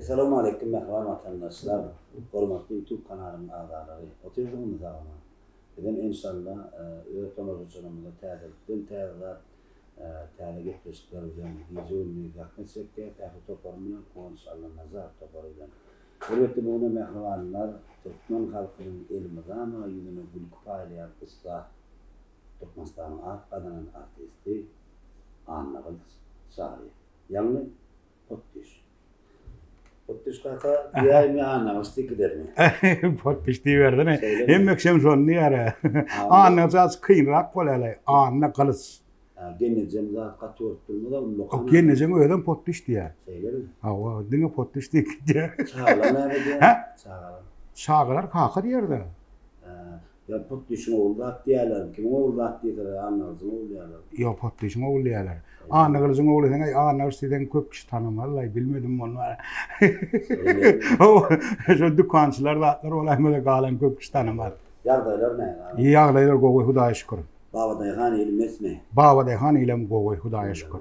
Esselamu Aleyküm mehvan vatandaşlar. Hormatly YouTube kanalımın ağaları. Oturdunuz ağama. Dedim inşallah öğretmen hocalarımıza təyələ getmişlər bilen video ünlü yaklaşık təhvil toparımla konuşalım nazar toparıyla. Elbette bunu mehvanlar Türkmen halkının elmizana yüzünü gülkü paylayan ıslah Türkmenistan'ın adının artisti Annagıl Sari. Yani Pottiş. Pottiş kaka diyay mi anlamıştı ki der mi? Pottiş diyiverdi ne? Emmekşem son niyara. Anlacağız kıyınrak böyle. Annagılız. Gennecem zat katı örttürmede o gennecem öden pottiş diye. Şeyler mi? Ha, dine pottiş diye. Çağlar ne diye? Çağlar. Çağlar kaka diyerdi. Ya Pottiş'in oğlu at diyorlar. Kim oğlu at diyorlar, Annagıl'ın oğlu diyorlar. Ya Pottiş'in oğlu diyorlar. Annagıl'ın oğlu dene, Annagıl'dan köp kişi tanımadılar, bilmedim onu. Şu dükkançılar da atlar olaymadı kalan köp kişi tanımadı. Yağdaylar ne? İyi yağdaylar gogoy Hudaya şükür. Baba Dayhan ilmez mi? Baba Dayhan ilem gogoy Hudaya şükür.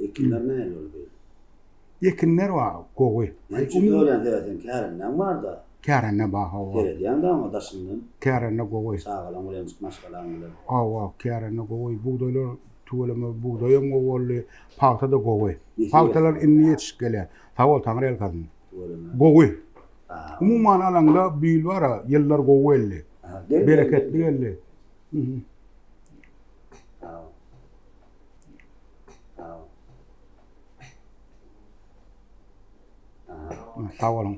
Ekinler ne olur böyle? Ekinler var gogoy. Çünkü öyle zaten Karen'den var da. Karen'e baha var. Kerediyen de ama daşından. Karen'e gogoy. Sağalan ulan maşkalan ulan. Ava Karen'e gogoy. Buğdaylar tuğulama buğdayım gogoy. Pahta da gogoy. Pahtalar inni yetişkele. Tavol tanrı el kadın. Gogoy. Umuman alanda bil var ha. Yıllar gogoyli. Bereketli geldi. Tavalım.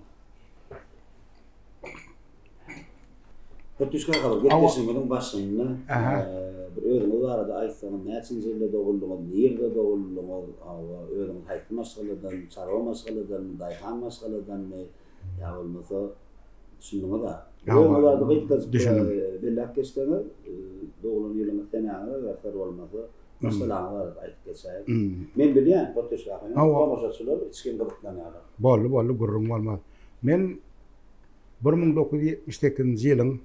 Pottiş kalır. Geçesin bunun başında. Bir öğrenme var da Aysan'ın neçin yerinde doğulduğunu, nerede doğulduğunu, öğrenme hayat maskalıdan, çarva maskalıdan, dayhan maskalıdan ya olmasa düşündüğümü da. Öğrenme var da belli hakkeşlerine doğulun yılını senağına versler olmasa maskalığa var da ayet geçer. Men biliyorum Pottiş kalır. Konuşasılar, içkin kılıklanıyorlar. Bollu gurrun olmaz. Men 1978 yılın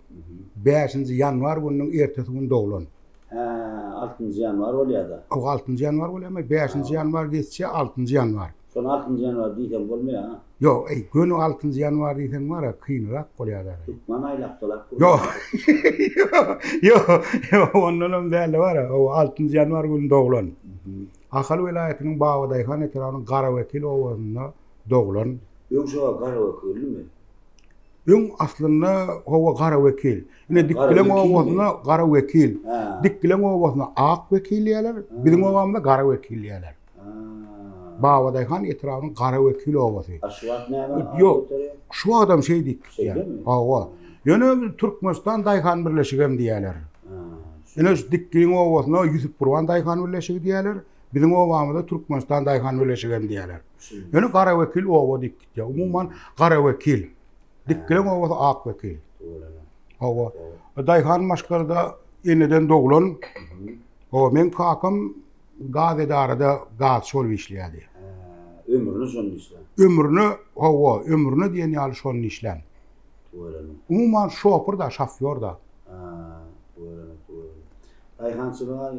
5 yanvar gününün ertesi gün doğulan. 6 yanvar oluyor da. O 6 yanvar oluyor ama 5 yanvar geçse 6 yanvar. Son 6 yanvar diyken olmuyor ha? Yok, günü 6 yanvar diyken var ya kıyınarak oluyor da. Türkmen aylaktalar. Yok, onun değerli var ya, o 6 yanvar günü doğulan. Akal vilayetinin Bağdayhan etrafının Karavekil oğlunda doğulan. Yoksa Karavekil mi? Yung aslında hava Karavekil. Yine dikkilen oğlunda Karavekil. Dikkilen oğlunda Ak vekil yerler, bizim oğlunda Karavekil yerler. Bağdayhan etrafının Karavekil oğlası. Aşvat ne var? Yok, şu adam şey dik. Şey değil mi? Hava. Yani Türkmenistan Dayhan birleşigem diyorlar. Yine dikkilen oğlunda Yusuf Burhan Dayhan birleşigi diyorlar. Bizim oğlumda Türkmenistan Dayhan birleşigem diyorlar. Yani Karavekil oğlu dik. Umuman Karavekil. Dikkilen oğlu Ak vekil. Hava. Dayhan maşkarda yeniden doğulan. O men kakam gazedarada gaz sol işledi. Ömrünü son işlen. Ömrünü diyen yalı son işlen. Umuman şoför da, şoför da. Dayhançılığa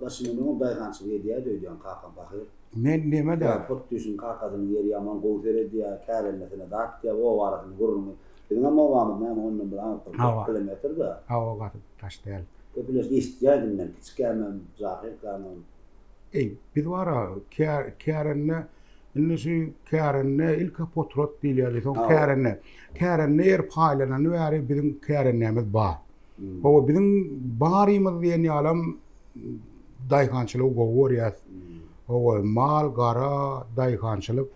başının dayhançılığı diye döyüyorsun kakam bakıyor. Men neme de? Pottiş'in kakadının yeri yaman kovfere diye kârelnesine dağıt diye o varasını vurunu. Benim ama o varmı ne ama onun bir anlatır. Kilometre da. Hava katı taş değil. Köpüles istiyaydım ben. Hiç gelmem, zahir gelmem. Bir var ha, kârenne, innesi kârenne ilk potrot değil yani. Kârenne yer paylanan ve bizim kârennemiz bağ. O bizim bağrımız diyen yalam dayhançılığı goğur ya. O mal, gara, dayhançılık.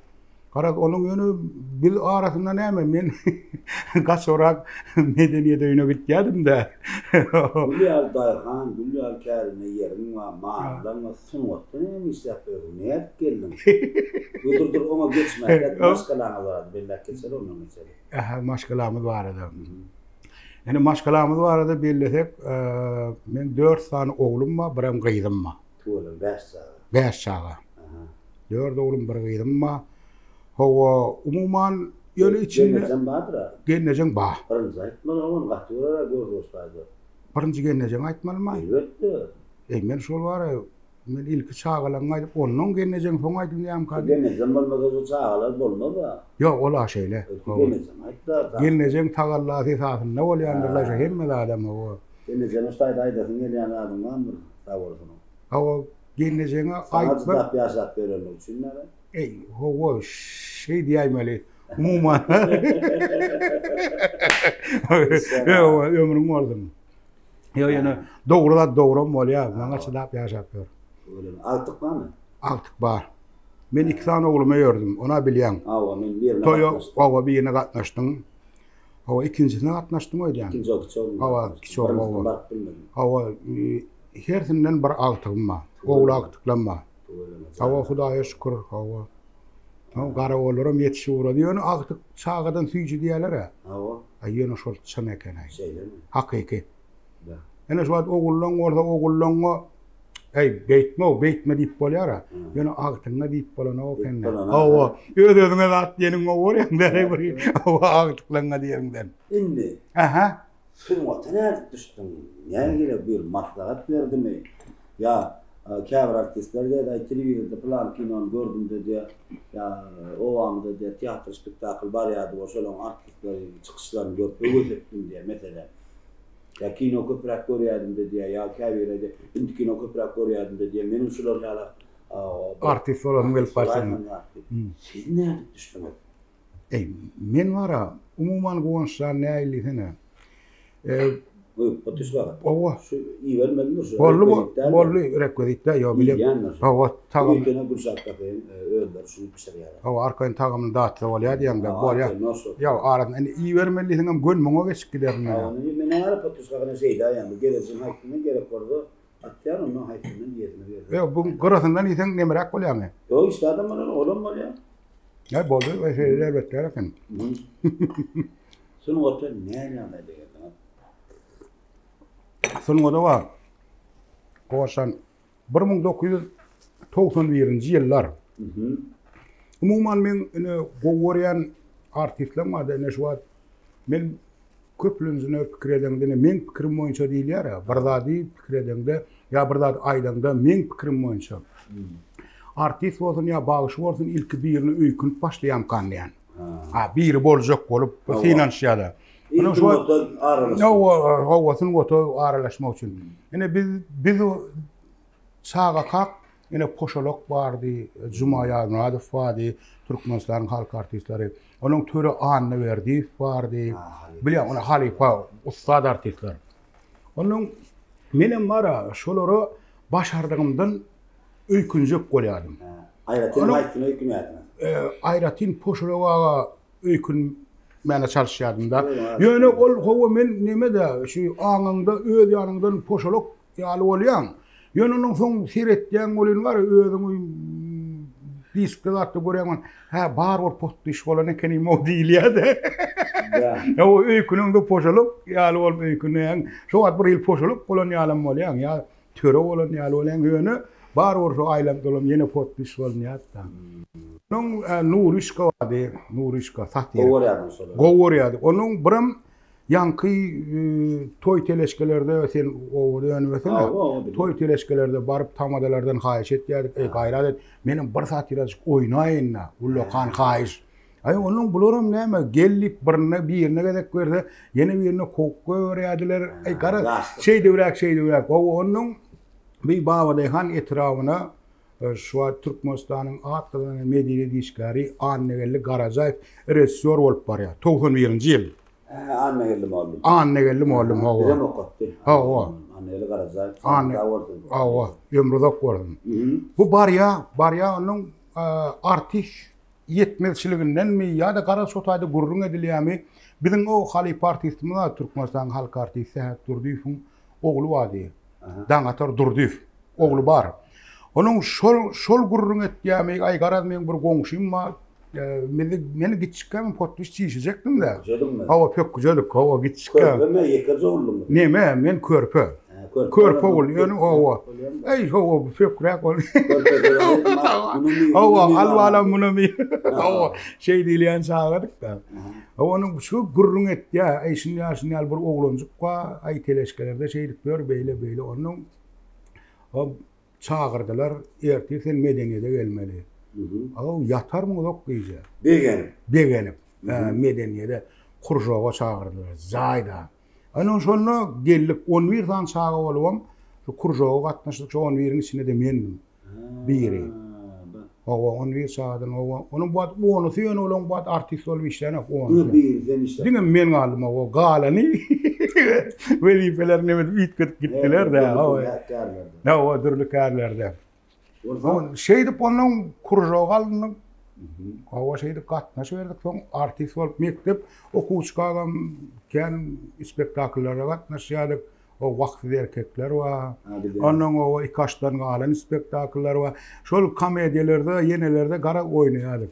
Karat onun yönü bil arasında ne mi? Men kaç olarak medeniyete yöne gittim de. Gülyal dayhan, gülyal kârine yerin var, mağazadan var, sunmattı ne mi yapıyorum? Ne yap geldim? Dur ona geçme. Maşkalağımız vardı, belli geçer onun mesela. Maşkalağımız vardı. Yani maşkalağımız vardı belli men 4 tane oğlum var, birim kıydım var. Tuğulun 5 sağa. 5 sağa. 4 oğlum, bir kıydım var. Hava umuman yolu içinde gennecen bağdır ha. Gennecen bağ. Birinci aytmalı onun katıyorlar göz dostaydı. Birinci gennecen aytmalı mı? Elbette. Men şol var ya men ilki çağalan aýdyp onun gelnejen soň aýdym diýýäm kady. Gelnejen bolmasa çağalar bolmaz. Ýok ola şeýle. Gelnejen aýtda. Gelnejen tagallaty esasynda bolýandyrlar hemme adam o. Gelnejen ustaýda aýdasyn gelýän adam barmyr? Sag bolsun. O gelnejeňe Aýtma aýtma. ýaşap berenlik üçin näme? Ey, o şey diýäýmeli. Umuman. Yo, ömrüm bolsun. Yo, ýene dogry bolýar. Maňa çydap ýaşap ber. Altyk barmy? Altyk bar. Men 2 tane oğlumy gördüm, ona bilýän. Awa men birine Toýa, gatnaşdym. awa birine gatnaşdym. Awa ikincisine gatnaşdym öýdýän. İkinji okçoğum. Awa, kiçoğum awa. Bark bilmedim. Awa, hersinden bir altygym bar. Oğul altyklanma. Awa Hudaýa şükür, awa. Awa gara oğullarym ýetişip ura diýen altyk çağadan süýji diýerler. Awa. Aýyna şol çyn eken aý. Şeýlemi? Hakyky. Da. Ene şu oğullaň orada oğullaňa beytme diýip bolýar. Ýöne agtyňa diýip bolan o kenne. Awa, öýdüňe zat diýeniň o bar ýa-da bir. Awa agtyklaňa diýenden. Indi. Aha. Sen wataner düşdün. Näme bir maslahat berdimi? Ya käbir artistlerge de telewizionda plan kinon gördüm dedi. Ya o anda de tiyatro spektakl bar ýa-da oşolan artistlerin çykyşlaryny görüp öwretdim diye mesela. Ya kino köprak görýärdim dedi ya käbirde indi kino köprak görýärdim dedi. Menin şular ýala Artist bolan gelip barsaň. Siz näme düşdüňiz? Men wara umuman goňşan näýlisine. Bu potuşlar. Awa. Şu iyi vermedin şu. Bolly rekorditde ýa bilem. Awa tagam. Bir tane gurşak kapayın öldür şunu pişirýär. Awa arkaň tagamyny datdy bolýar diýende bolýar. Ýa aradan indi iyi vermelisin hem gönmeňe geçip giderdim. Men näme potuşlarna şeýle ýa-da gelejek haýkyny gerek boldy. Atýar onu haýkynyň ýerine berdi. Ýa bu garasyndan ýeten nemerek bolýarmy? Ýok işte adam bolan olam bolýar. Ya boldy we şeýle elbetde eken. Şunu otur näme diýär? Sonunda var. Koşan 1991-nji ýyllar. Umuman men gowurýan artistler barda ene şu wagt men köplüňizine pikir edende men pikirim boýunça diýilýär. Bir zady pikir edende ýa bir zady aýlanda men pikirim boýunça. Artist bolsun ýa bagyş bolsun ilki birini öýkünüp başlaýan kanýan. Biri boljak bolup finansiýada. Ana şu howasyn aralaşmak üçin. Ene biz çağa kak ene poşolok bardy, Juma ýazyny bardy, Türkmenistanyň halk artistleri. Onuň töre anyny berdi bardy. Bilýär, ona halifa ustad artistler. Onuň menem mara şolary başardygymdan öýkünjek bolýardym. Aýratyn aýtdyny öýkünýärdim. Aýratyn poşologa öýkün mene çalışýardym da. Ýöne ol howa men nemede şu aňynda öz ýanyndan poşolok ýaly bolýan. Ýöne onuň soň seretdiň bolyn bar özüň disklatdy görýän. Bar bor potdiş bolan ekeni mo diýilýär-de. Ya o öýkünde poşolok ýaly bol öýkünýän. Şu wagt bir ýyl poşolok bolan ýalym bolýan. Ya töre bolan ýaly bolýan ýöne bar bor şu aýlap dolam ýene potdiş bolýar-da. Nurişka vardı, Nurişka sahtiyar. Govorýardy. Onun birim yankı toy teleşkelerde sen o dönmesene. Toy teleşkelerde barıp tamadalardan haýyş etýärdik. Gaýrat et. Menin bir saat ýaşyk oýnaýyn. Ullakan haýyş. Onun bularam näme gelip birine gedek berdi. Ýene birine kok görýärdiler. Gara şey döwrak. Onun bir babadyhan etrawyna şu Türkmenistanyň atlyny Medine diýişgäri Annegelli Garajayew rejissor bolup barýar. 91-nji ýyl. Annegelli mollum hawa. Bizem okutdy. Hawa. Annegelli Garajayew. Hawa. Ömrüdok gördüm. Bu barýa onuň artist ýetmezçiliginden mi ýa-da gara sotaýda gurrun edilýärmi? Biziň o halipa artistimiz Türkmenistanyň halk artisti Durdyýewiň ogly bardy. Daňatar Durdyýew. Ogly bar. Onun şol gurrun etýärmi? Garaz men bir goňşym bar. Meni gitçikkäm potduş çiýişejekdim da. Hawa pek güzelik, hawa gitçikkäm. Körpe mi ýeke oğlum? Neme, men körpe. Körpe bolýan, hawa. Hawa pek ol. Hawa alwala munami. Hawa şey diýilýän çağırdyk da. Hawa şu gurrun etýär, şinýal bir oglanjyk bar, teleşkelerde şeydik bör beýle. Onun çağırdılar. Erti sen medeniyete gelmeli. Aw yatar mı yok diýje. Begenip. Medeniyete kurjoga çağırdylar. Zayda. Ana şonu geldik 11 tan çağa bolubam. Şu kurjoga gatnaşdyk. Şu 11'in içinde de mendim. Biri. Owa 11 çağdan owa. Onun bat onu süýen olan bat artist bolup işlerine onu. Birden işte. Diňe men galdym o galany. Welifeler nemet üýtgip gitdiler de. Owa dürlükerlerde. On şeydi onun kurjoga aldyň. Owa şeydi gatnaşy berdik. Soň artist bolup mektep okuwçylarga kän spektaklllara gatnaşýardyk. O wagtly erkekler wa onuň o ikaşdan galan spektakller wa şol komediýalerde ýenelerde gara oýnaýardyk.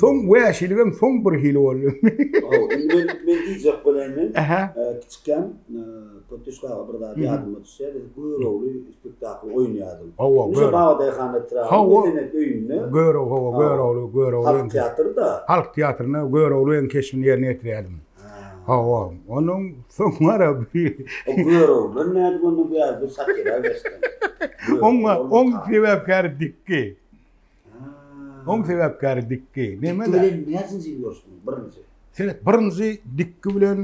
Soň wäşiligem soň bir hili boldy. Men diýjek bolanmy. Kiçikken Potuşkaga bir daha ýadyma düşýär. Göýrowly spektakl oýnaýardym. Şu bagda ýa-da medenet öýünde. Göýrowly. Halk teatrynda göýrowly en keşmini ýerine ýetirýärdim. Onun soňra bir göýrowly näde bunu bir satira geçdi. On sebäpkär dikki. On sebäpkär dikki. Neme de? Näçinji ýoşdun birinji? Senet birinji dikki bilen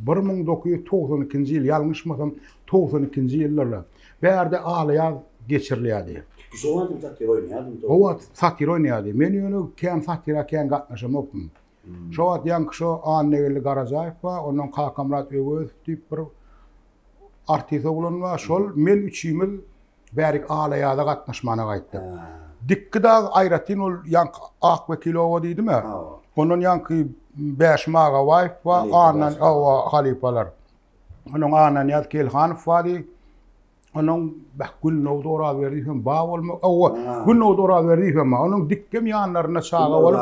1992-nji ýyl ýalňyşmasam 92-nji ýyllarda berde alaýa geçirilýärdi. Şoňa satira oýnaýardym. Owa satira oýnaýardy. Men ýöne kän satira kän gatnaşamokdum. Şoňa ýanky şo Annegeli Garajaýew we onuň Kakamrat Ögöz diýip bir artist bolan we şol men 3 ýyl bärik alaýada gatnaşmana gaýtdy. Dikki da Ayratin ol ýanky Akbekilowa diýdimi? Onuň ýanky 5 maga waýp we anan owa halipalar. Onuň anan ýat Kelhanow wadi. Onuň Gülnowda ora berdiýim ba bolma. Owa Gülnowda ora berdiýim. Onuň dikkem ýanlaryna çaga bolup.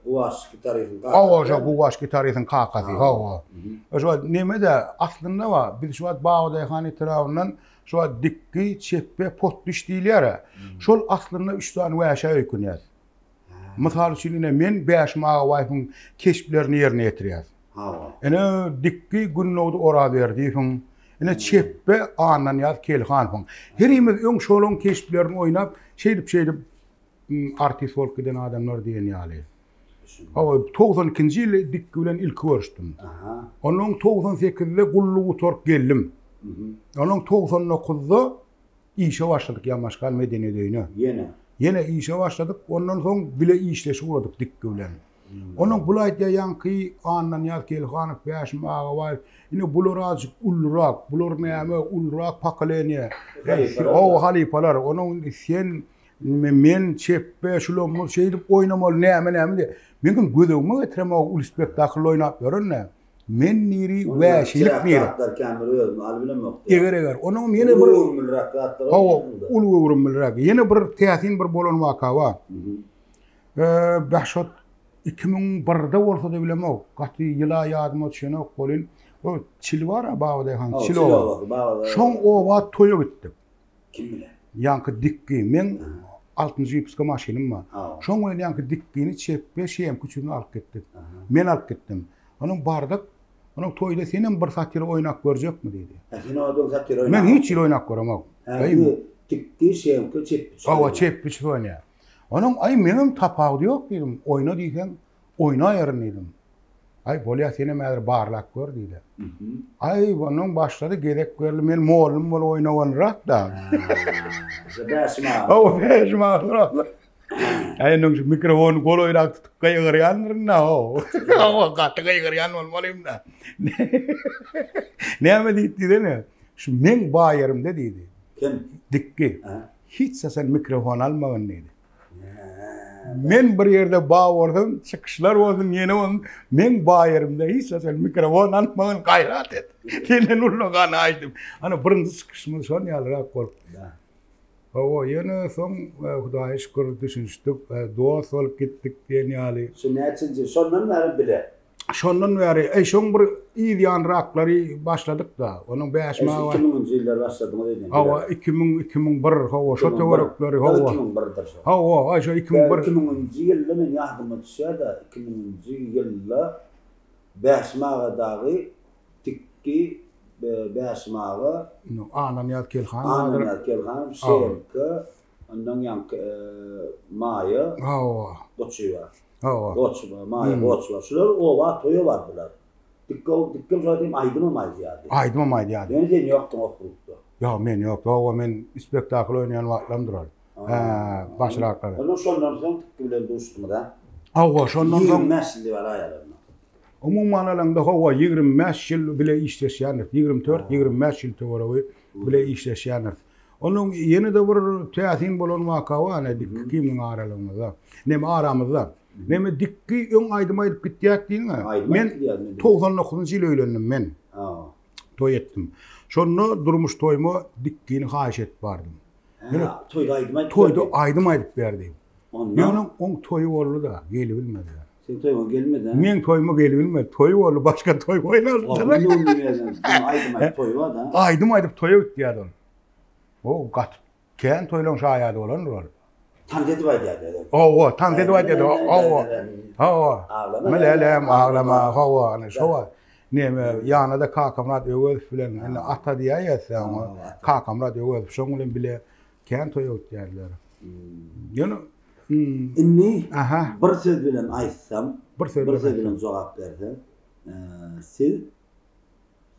Guwaşky taryhyň. Owa Guwaşky taryhyň kakasy. Owa. Oşo nemede aslynda wa biz şu wagt bagda ýany tarapyndan şu dikki çeppe pot düşdiler. Şol aslynda 3 tane wäşe öýkünýär. Mysal üçin men 5 maga waýpyň keşplerini ýerine ýetirýär. Ene dikki Gülnowda ora berdiýim. Ene çeppe anan ýat Kelhanow. Herimiz öň şolun keşplerini oýnap, şeýdip artist bolup giden adamlar diýen ýaly. Owa 92-nji ýyly dikki bilen ilk görüşdüm. Onuň 98-de Gullugy torp geldim. Onuň 99-da işe başladyk Ýamaşgal Medeniýet öýüne. Yine işe başladık. Ondan soň bile işleşip uradyk dikki bilen. Onuň bulaýtda ýanky anan ýat Kelhanow 5 maga var. Ine bular azyk ulrak, bular näme ulrak pakalene. O halipalar onuň sen men çeppe şulamyz şeýdip oýnamaly näme diye. Men gözüme getireme ul spektakl oýnap berenne. Men niri wäşilik niri. Eger onuň ýene bir ulgurmylrak. Ýene bir teatrin bir bolan waka wa. Bahşat 2001'de bolsa da bilemok. Gaty ýyla ýadyma düşenok bolyn. O çil bar bagda han çil o. Şoň o wagt toýa gitdik. Kim bilen? Ýanky dikki men 6-njy ýypyska maşynym bar. Şoň bilen ýanky dikkini çeppe şeýem küçüğünü alyp gitdik. Men alyp gitdim. Onuň bardyk. Onuň toýda senem bir satira oýnak görjekmi diýdi. Sen oýdan satira oýnak. Men hiç ýyl oýnak göremok. Dikki şeýem çeppe. Owa çeppe oýnaýar. Onuň ay menim tapawdy ýok diýdim. Oýna diýsen oýnaýaryn diýdim. Ay bolýa senem äder barlak gör diýdi. Ay onuň başlady gerek berli men mollum bol oýnawanrak da. Owa beşma. Ay onuň mikrofon gol oýnak tutup gaýgyrýandyryna o. Owa gaty gaýgyrýan bolmalym da. Näme diýdi ne? Şu men baýarymda diýdi. Kim? Dikki. Hiç sen mikrofon almagan diýdi. Men bir ýerde bawardym, çykyşlar bolsun ýene on. Men baýarymda hiç sen mikrofon almagan gaýrat et. Senden ulnagan aýdym. Ana birinji çykyşmy şon ýalyrak bolupdy. Owa ýene soň Hudaýa şükür düşünýüşdik, dost bolup gitdik diýen ýaly. Şu näçinji şondan bäri bile. Şondan bäri şoň bir ýanraklary başladyk da. Onuň 5 maga 2000-nji ýyllar başladyk diýen. Owa 2001 hawa şo teorekleri hawa. 2001'dir şo. Hawa şo 2001. 2000-nji ýylda men ýadyma düşýär da 2000-nji ýylda 5 maga dagy tikki Beşmağı, Ananyat Kelhan. Ananyat Kelhan, Şerki, ondan yankı Mayı, Boçu var. Boçu var, Mayı, Boçu var. Şular ova, toyu var bular. Dikkim zaten aydıma maydı yani. Aydıma maydı yani. Yani sen yoktun o kurupta. Ya men yok. O men spektakl oynayan vaktlam durar. Başlarlar. Ondan sonra dikkim bilen dostum da. Şondan 25 yıl var ayarlarına. Umuman alanda hava 25 yıl bile işleşýändir. 24-25 yıl töwere bile işleşýändir. Onun yeni de bir teatin bolan waka var, dikki kimin aralygynda. Neme aramyzda. Neme dikki öň aydyma aýdyp gitýär diýen. Men 99-njy ýyl öýlendim men. Toy etdim. Şonu durmuş toymu dikkini haýyş etip bardym. Toyda aydyma aýdyp berdim. Ýöne oň toyu boldy da, gelip bilmedi. Sen toyma gelmedi ha? Men toyma gelip bilmedi. Toyu boldy, başga toy oýnar. Aydyma toy var da. Aydyma aýdyp toya gitýär on. O gat kän toylaň şaýady bolan dur. Tan dedi var diýdi. Tan dedi var diýdi. Melelem ağlama, ana şowa. Neme ýanyda kakamrat öwel bilen, ene ata diýär ýa-da kakamrat öwel, şoň bilen bile kän toya gitýärler. Ýöne inni bir söz bilen aýtsam, bir söz bilen jogap berdim. Siz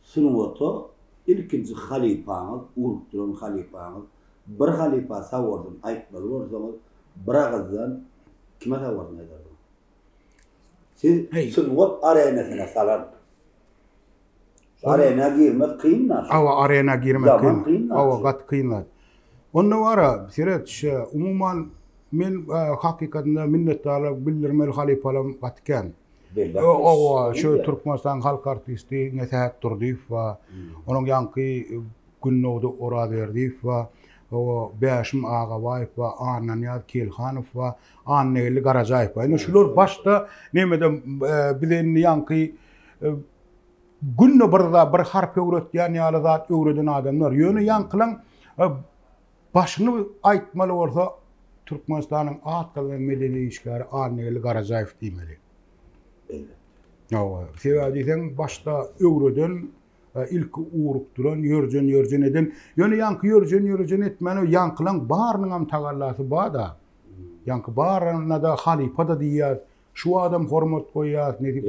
sunuwato ilkinji halipaňyz, urup duran halipaňyz, bir halipa sawardyn aýtmaly bolsaňyz, bir agazdan kime sawardyn aýdardyn? Siz sunuwat arenasyna salan. Arena girmek kıyınlar. Arena girmek kıyın. Gat kıyınlar. Onda vara, siret umuman men hakikatinde minnetdarlyk bildirmeli halipalam gatken. Şu Türkmenistan halk artisti Nesahat Turdiýew we onuň ýanky Günnowdy ora berdiýew we Beşim Agabaýew we Ananyat Kelhanow we Anneli Garajaýew. Ýani şular başda nemede bilen ýanky Günne bir harp öwretýän ýaly zat öwreden adamlar. Ýöne ýankylaň başyny aýtmaly bolsa Türkmenistanyň atgaly medeni işgäri Anneli Garajaýew diýmeli. Sebäbi başta öwreden ilk urup duran ýörjen eden. Ýöne ýanky ýörjen etmeli ýankylaň barynyň ham tagallasy bada. Ýanky baryna da halipa da diýär. Şu adam hormat koyýar, nedi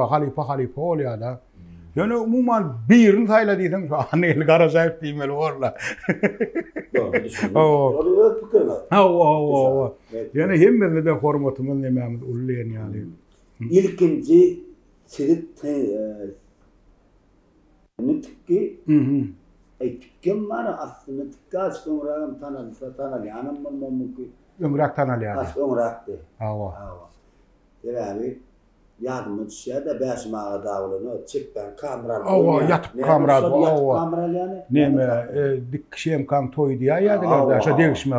halipa bolýar da. Ýöne umuman birini saýla diýsen, Anneli Garajaýew diýmeli bollar. Ýöne hemmede de hormatymyz nämämiz ulleýän ýaly. İlkinji sirit nitki kim var aslında tıkkaç kumrağım tanal yanım mümkün. Ömrak tanal yani. Ömraktı. Abi yardım düşüyor da Beşmağa dağılını çıktan kameralı. Yatıp kameralı yani. Neme dik kişiyem kan toy diýär ýa-da şo degişme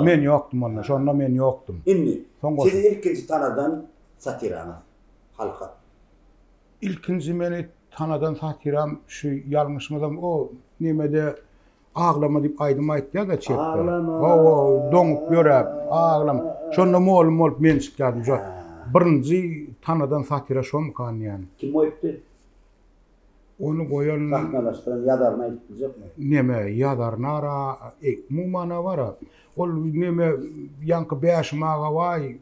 men ýokdum onda. Şonda men ýokdum. Inni. Siz ilkinji tanadan satiraňyz halka. İlkinji meni tanadan satiram şu ýalňyşmydam o nemede ağlama diýip aýdyma aýtdy da çekdi. Doňup ýörep ağlam. Şonda mol men çykýardy şo. Birinji tanadan satira şom kan ýani. Kim oýtdy? Onu goýan sahnalaşdyran ýadarna aýtdyjakmy? Neme ýadarnara mumana bara. Ol neme ýanky Beşmağa way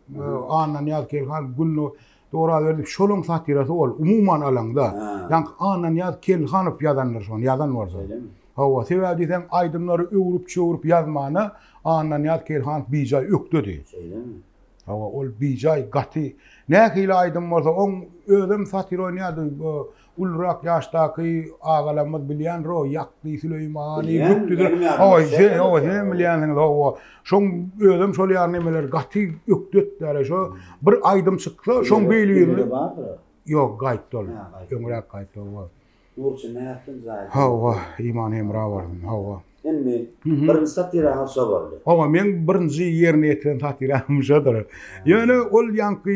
Ananyat Kelhan Gülno dora berip şolun satirasy ol umuman alanda. Ýanky Ananyat Kelhanow ýadanlar şon ýadan bolsa. Sebäbi diýsem aýdymlary öwrüp ýazmany Ananyat Kelhanow bijaý ökdedi. Ol bijaý gaty. Nähili aýdym bolsa oň özüm satir oynýardy. Ulrak ýaşdaky agalarymyz bilýän ro ýakdy Süleýmany ökdedi. Sen bilýänsiň şoň özüm şol ýar nemeler gaty ökdetler şo bir aýdym çyksa şoň beýlýärdi. Ýok gaýtdy ol. Öňrak gaýtdy ol. Urçy nähtin zaýat. İman Emra bardym. Emmi birinji satiraňyz şo boldy. Men birinji ýerine ýetiren satiraňym şodur. Ýöne ol ýanky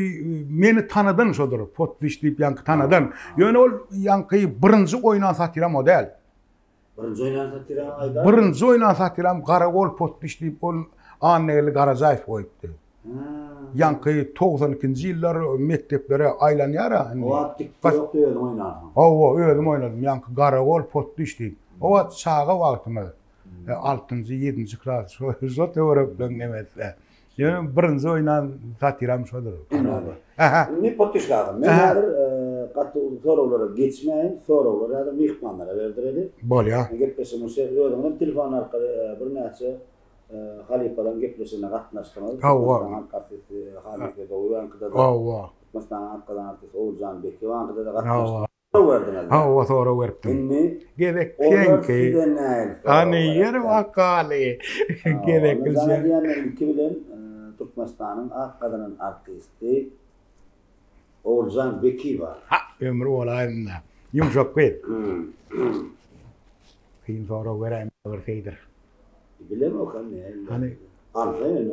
meni tanadan şodur. Potliş diýip ýanky tanadan. Ýöne ol ýanky birinji oýnan satiram o däl. Birinji oýnan satiraň aýdar. Birinji oýnan satiram Garagol Potliş diýip ol Anneli Garajaýew oýupdy. yankı 92-nji ýyllar mekteplere aýlanýar. O attık yok diyorum oynardım. O özüm oynadım. Yankı Garagol pot düşdü. O at çağa wagtymy. 6-njy 7-nji klas şo töwerepden nemetse. Yani birinci oynan satiram şodur. Ne potuşlarım. Men hazır katı sorulara geçmeyin. Sorulara da mihmanlara verdirelim. Bol ya. Gepleşim söylüyorum. Telefon arkalı bir näçe Halipadan gepleşine gatnaşdylar. Halipa da uyankıda da. Mesela arkadan artist Oğuzhan Beki uyankıda da gatnaşdylar. O soru verdim. Gerek kenki. Hani yer vakali. Gerek güzel. Zaten 2000 Türkmenistan'ın Akkada'nın artisti Oğuzhan Beki var. Ömrü olayında. Yumuşak koyup. Kıyın soru vereyim. Bilem o kan ne? Hani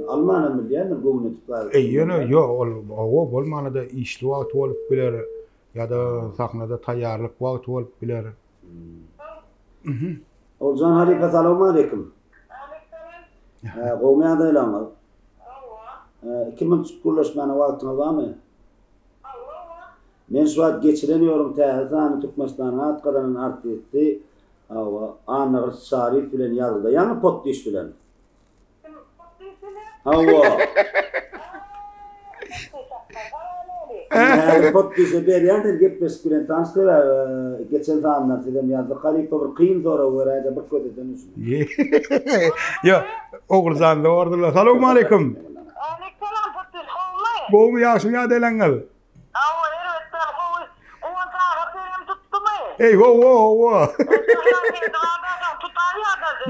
Almanya milletinin gövünü tutlar. Yani o bolmanada işli wagt bolup biler ya da sahnada taýýarlyk wagt bolup biler. Oğuzhan Halipa selamun aleyküm. Gowmýa daýlanlar. 2000 kurlaşmana wagtyňyz barmy? Men şu wagt geçireniyorum täzany Türkmenistan'ın Akkadanyň artisti Anar Sarif bilen ýazda. Ýani potdiş bilen. Potdişe berýärdir gepleşip bilen tanışdylar. Geçen zamanlar dedim ýazda Halipa bir kıyın zora berýär bir ködeden üçin. Yo, Oğuzhan da ordular. Selamun aleyküm. Aleykümselam potdiş howly? Boğum ýaşyňa deleňel. Ey, wo.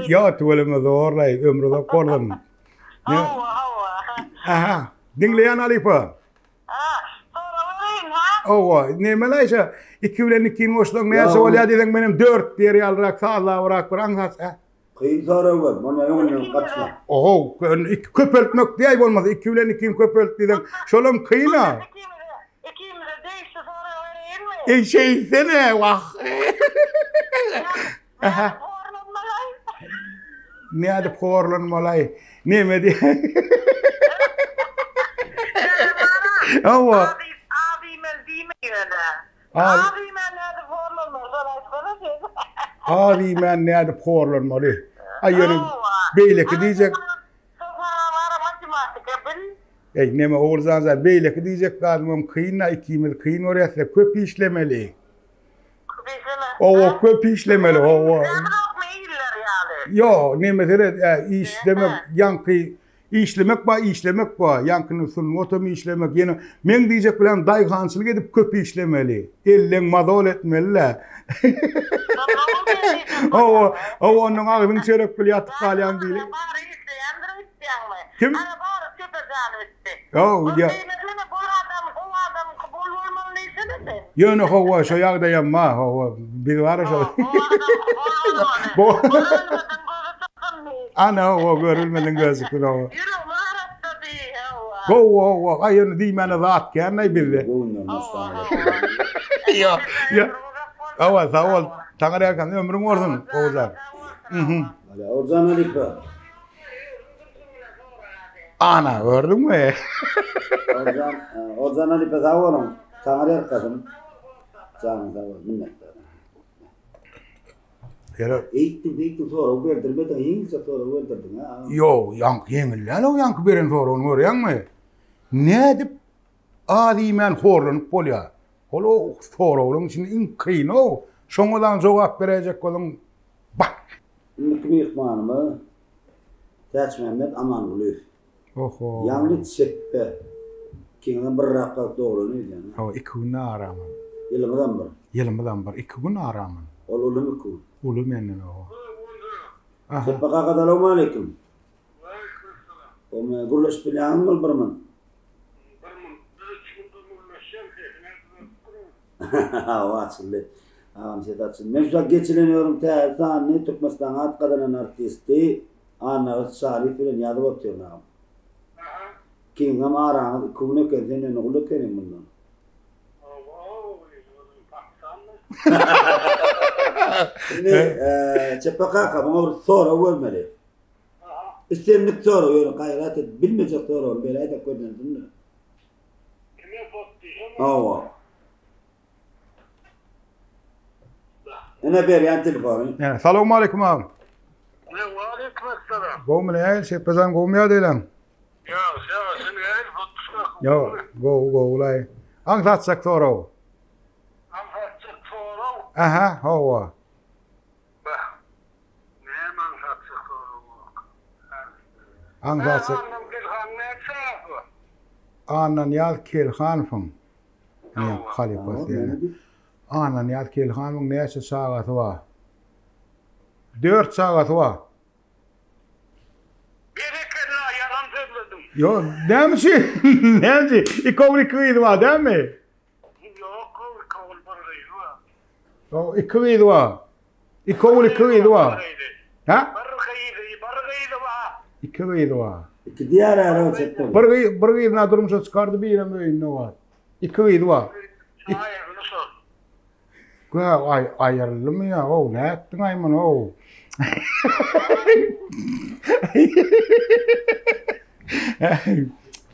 Ya tuvalime zorlay, ömrüde kordum. Aha, dinleyen Halipa. Nemelaysa 2002 boşluğun näçe bolýar diýen benim 4 diýer ýalrak sağlawrak bir aňsat. Kıyın soru var, bana ýöňünden kaçma. Köpeltmek diýip bolmaz, 2002 köpelt diýen şolum kıyna. Şey sene wah. Näde porlanmalay? Näme di? Awa. Abi men näde porlanmaly? Aýyny beýleki diýjek. Näme Oğuzhan zat beýleki diýjek gadymym kıyna ikimiz kıyın orýasy köp işlemeli. O köp işlemeli o. Yo, näme dere işlemek yankı işlemek ba yankyny sunun otomy işlemek ýene men diýjek bilen daýgançylyk edip köp işlemeli. Elleň mazol etmeli. O onuň agyny çörek bilýär ýatyp diýip. Kim? Ya. Ýöne howa şo ýagdaýam ma howa bir var şo. Ana o görülmeden gözükür o. Go ayını diýmeli zat gelmey bildi. Ya. Awa sağ ol. Taňa ýakan ömrüň bolsun Oğuzhan. Oğuzhan Halipa. Ana gördünmü? Oğuzhan Halipa sağ olun. Taňa ýakan. Canım sağ ol. Minnetler. Eýtdim soru berdirmeden hiç soru berdirdin ha. Yo, ýeňillen o ýanky beren soruny görýärmi? Nädip adymen horlanyp bolýar? O sorunyň içinde iň kyn o. Şoňadan jogap berejek bolan bak. Ilk mehmanymı Täç Mehmet Amanguly. Oho. Ýangly çekpe. Kiňden bir rakat dogruny diýen. O 2 gün aramam. Ýylymdan bir. 2 gün aramam. Ol ulamy ku. Ulu menden o. Sepaka selamun aleyküm. O me gurlaş bilýän bol birmin. Waçly. Sedatsın. Men şu geçileniyorum täzany Türkmenistan Akkadanyň artisti Anar Sarif bilen ýazyp oturýar. Kiňem arany kuny kezden uly kelim bundan. Sepaka bana soru vermeli. İstenlik soru, gayret et, bilmeyecek soru, böyle de koydun. Ava. Ene berýän telefonu. Yani, salamu aleyküm abi. Aleykümselam. Gowmy ne? Şepezan gowmy diýelim. Ya, sen el tutuşmak. Yo, go ulay. Anlatsak sonra. Anlatsak sonra. Aha, hawa. Bak. Ne anlatsak sonra. Anlatsak. Annem Gülhan ne çağırdı? Anan yal kelhan fun. Ne halifas yani. Anan yal kelhanın näçe sagat wa? 4 sagat wa. Bir kere yalan söyledim. Yo, demşi. Nemşi. İkovri kıydı wa, değil mi? Yok, kavul baraydı. O ikıydı wa. İkovri kıydı wa. Ha? Baraydı va. İkıydı wa. İki diğer ara çektim. Bir na durmuşa çıkardı bir yere öyle ne var. İkıydı wa. Hayır, nasıl? Ga ayarlı mı ya? O ne ettin ayman o?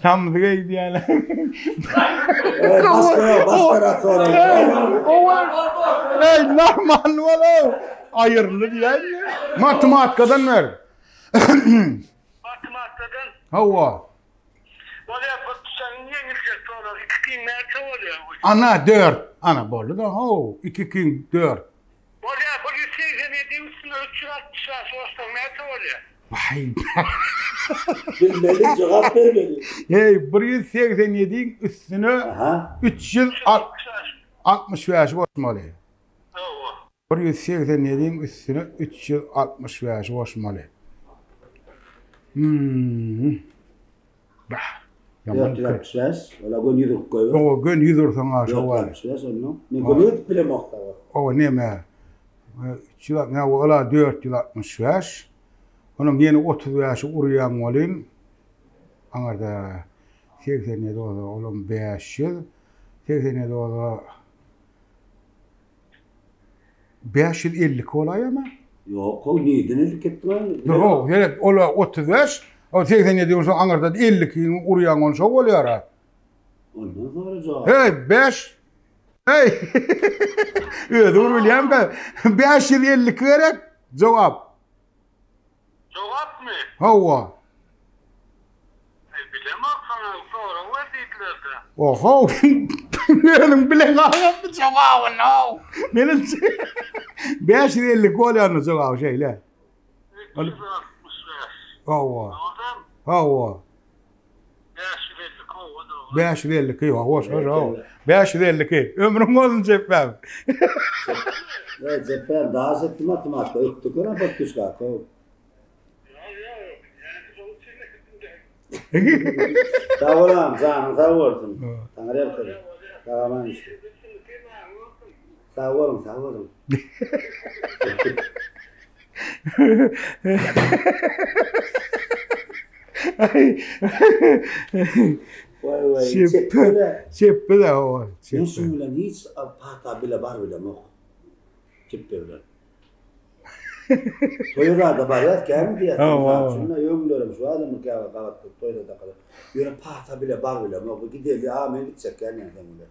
Tam değil yani. Baskara sonra. Ey normal valla. Ayarlı diye. Matematikadan ver. Matematikten. Hava. Oraya sen yenilecek sonra 2 gün nerede oluyor? Ana 4. Ana boldu da ho. 2 gün 4. Oraya bu 187 üstüne 360 saat olsa nerede oluyor? Vay. Bilmeli cevap vermeli. Hey 187'nin üstüne Aha. 365 boşmalı. Oo. 187'nin üstüne 365 boşmalı. Bah. Yaman. 465. Ola gün yürüp koyuyor. O gün yüzürsen aşağı var. 465 onu. Men bunu bile mokta var. O neme? Ne ola 465. Onun yeni 30 yaşı uruyan olin. Anarda 87 oldu oğlum 5 yıl. 87 oldu 5 yıl 50 kolay ama. Yok o neyden gitti lan? Yok, evet ola 35. O 87 olsa anarda 50 ki uruyan olsa çok oluyor ha. Ondan sonra cevap. Hey 5. Hey. Evet doğru biliyorum ben. 5 yıl 50 gerek cevap. Cevap mı? Hava. Bilemem sana sonra o dediler de. Oho. Benim bilen ağabey cevabı no. Benim 5 yıl 50 gol yanı cevabı şeyle. 365. Hava. Oradan Hava. 550 kovdu. 5 yıl 50 ki hoş hoş. 5 yıl 50 ki. Ömrüm olun cephem. Evet cephen daha zettim matematik. Öktük ona bakış kalk. Sağ olam canım sağ olsun. Tanrı yaptı. Tamam işte. Sağ olun. Vay. Çeppe de o. Ben şunla hiç pata bile var bile yok. Çeppe bile. Toyda da var ya kendi diye. Şunla yömlörüm şu adamı kava kavattık toyda da kalır. Yöne pata bile var bile yok. Gidelim amen gidecek yani kendine.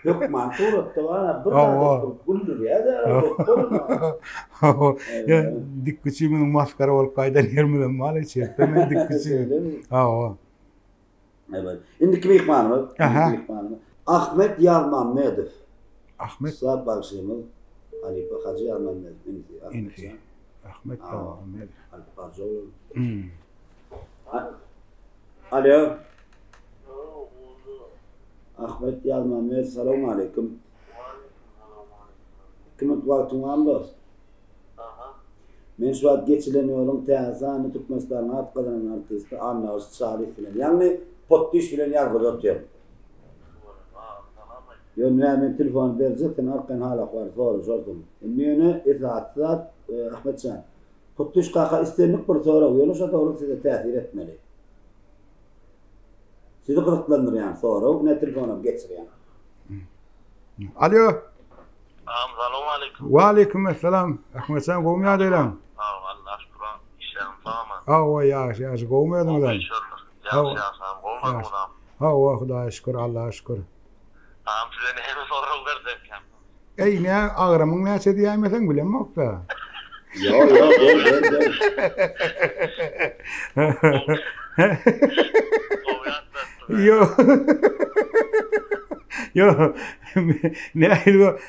Yok manturat da var. Burada kullu ya da. Ya dikkatçimin maskara ol kaydan yermeden maalesef. Ben dikkatçi. Ha. Evet. Şimdi kim ihmanı? Ahmet Yalmanmedov. Ahmet. Saat bakışımız. Ali Hacı Yalmanmedov. Ahmet Yalmanmedov. Ali Parzoğlu. Alo. Ahmet Yalmanmedov. Selamun aleyküm. Kimin vaktin var mı? Men şu an geçileniyorum. Tehazanı tutmaslarına at kadarının artisti. Anna Salih filan. Yani pottiş filan yargıda atıyorum. Yön hemen telefon verecektin. Arkan hala var. Doğru sordum. Miyonu itaatlat Ahmet Can. Pottiş kaka istenlik bir soru. Yoluşa doğru size tehir etmeli. Sizi kırıklanır yani soru. Ne telefonum geçir yani. Alo. Selamun aleyküm. Ve aleykümselam. Ahmet Can kovmaya değilim. Allah şükür. İşlerim tamam. Ava ya, gowmedin adam. İnşallah. Ya sen olmadı mı? Hawa Hudaýa şükür, Allaha şükür. Am size näme soraw berdim. Ey ne agramyň näçe diýmesen bilemokda. Yo, ben. Yo. Yo. Ne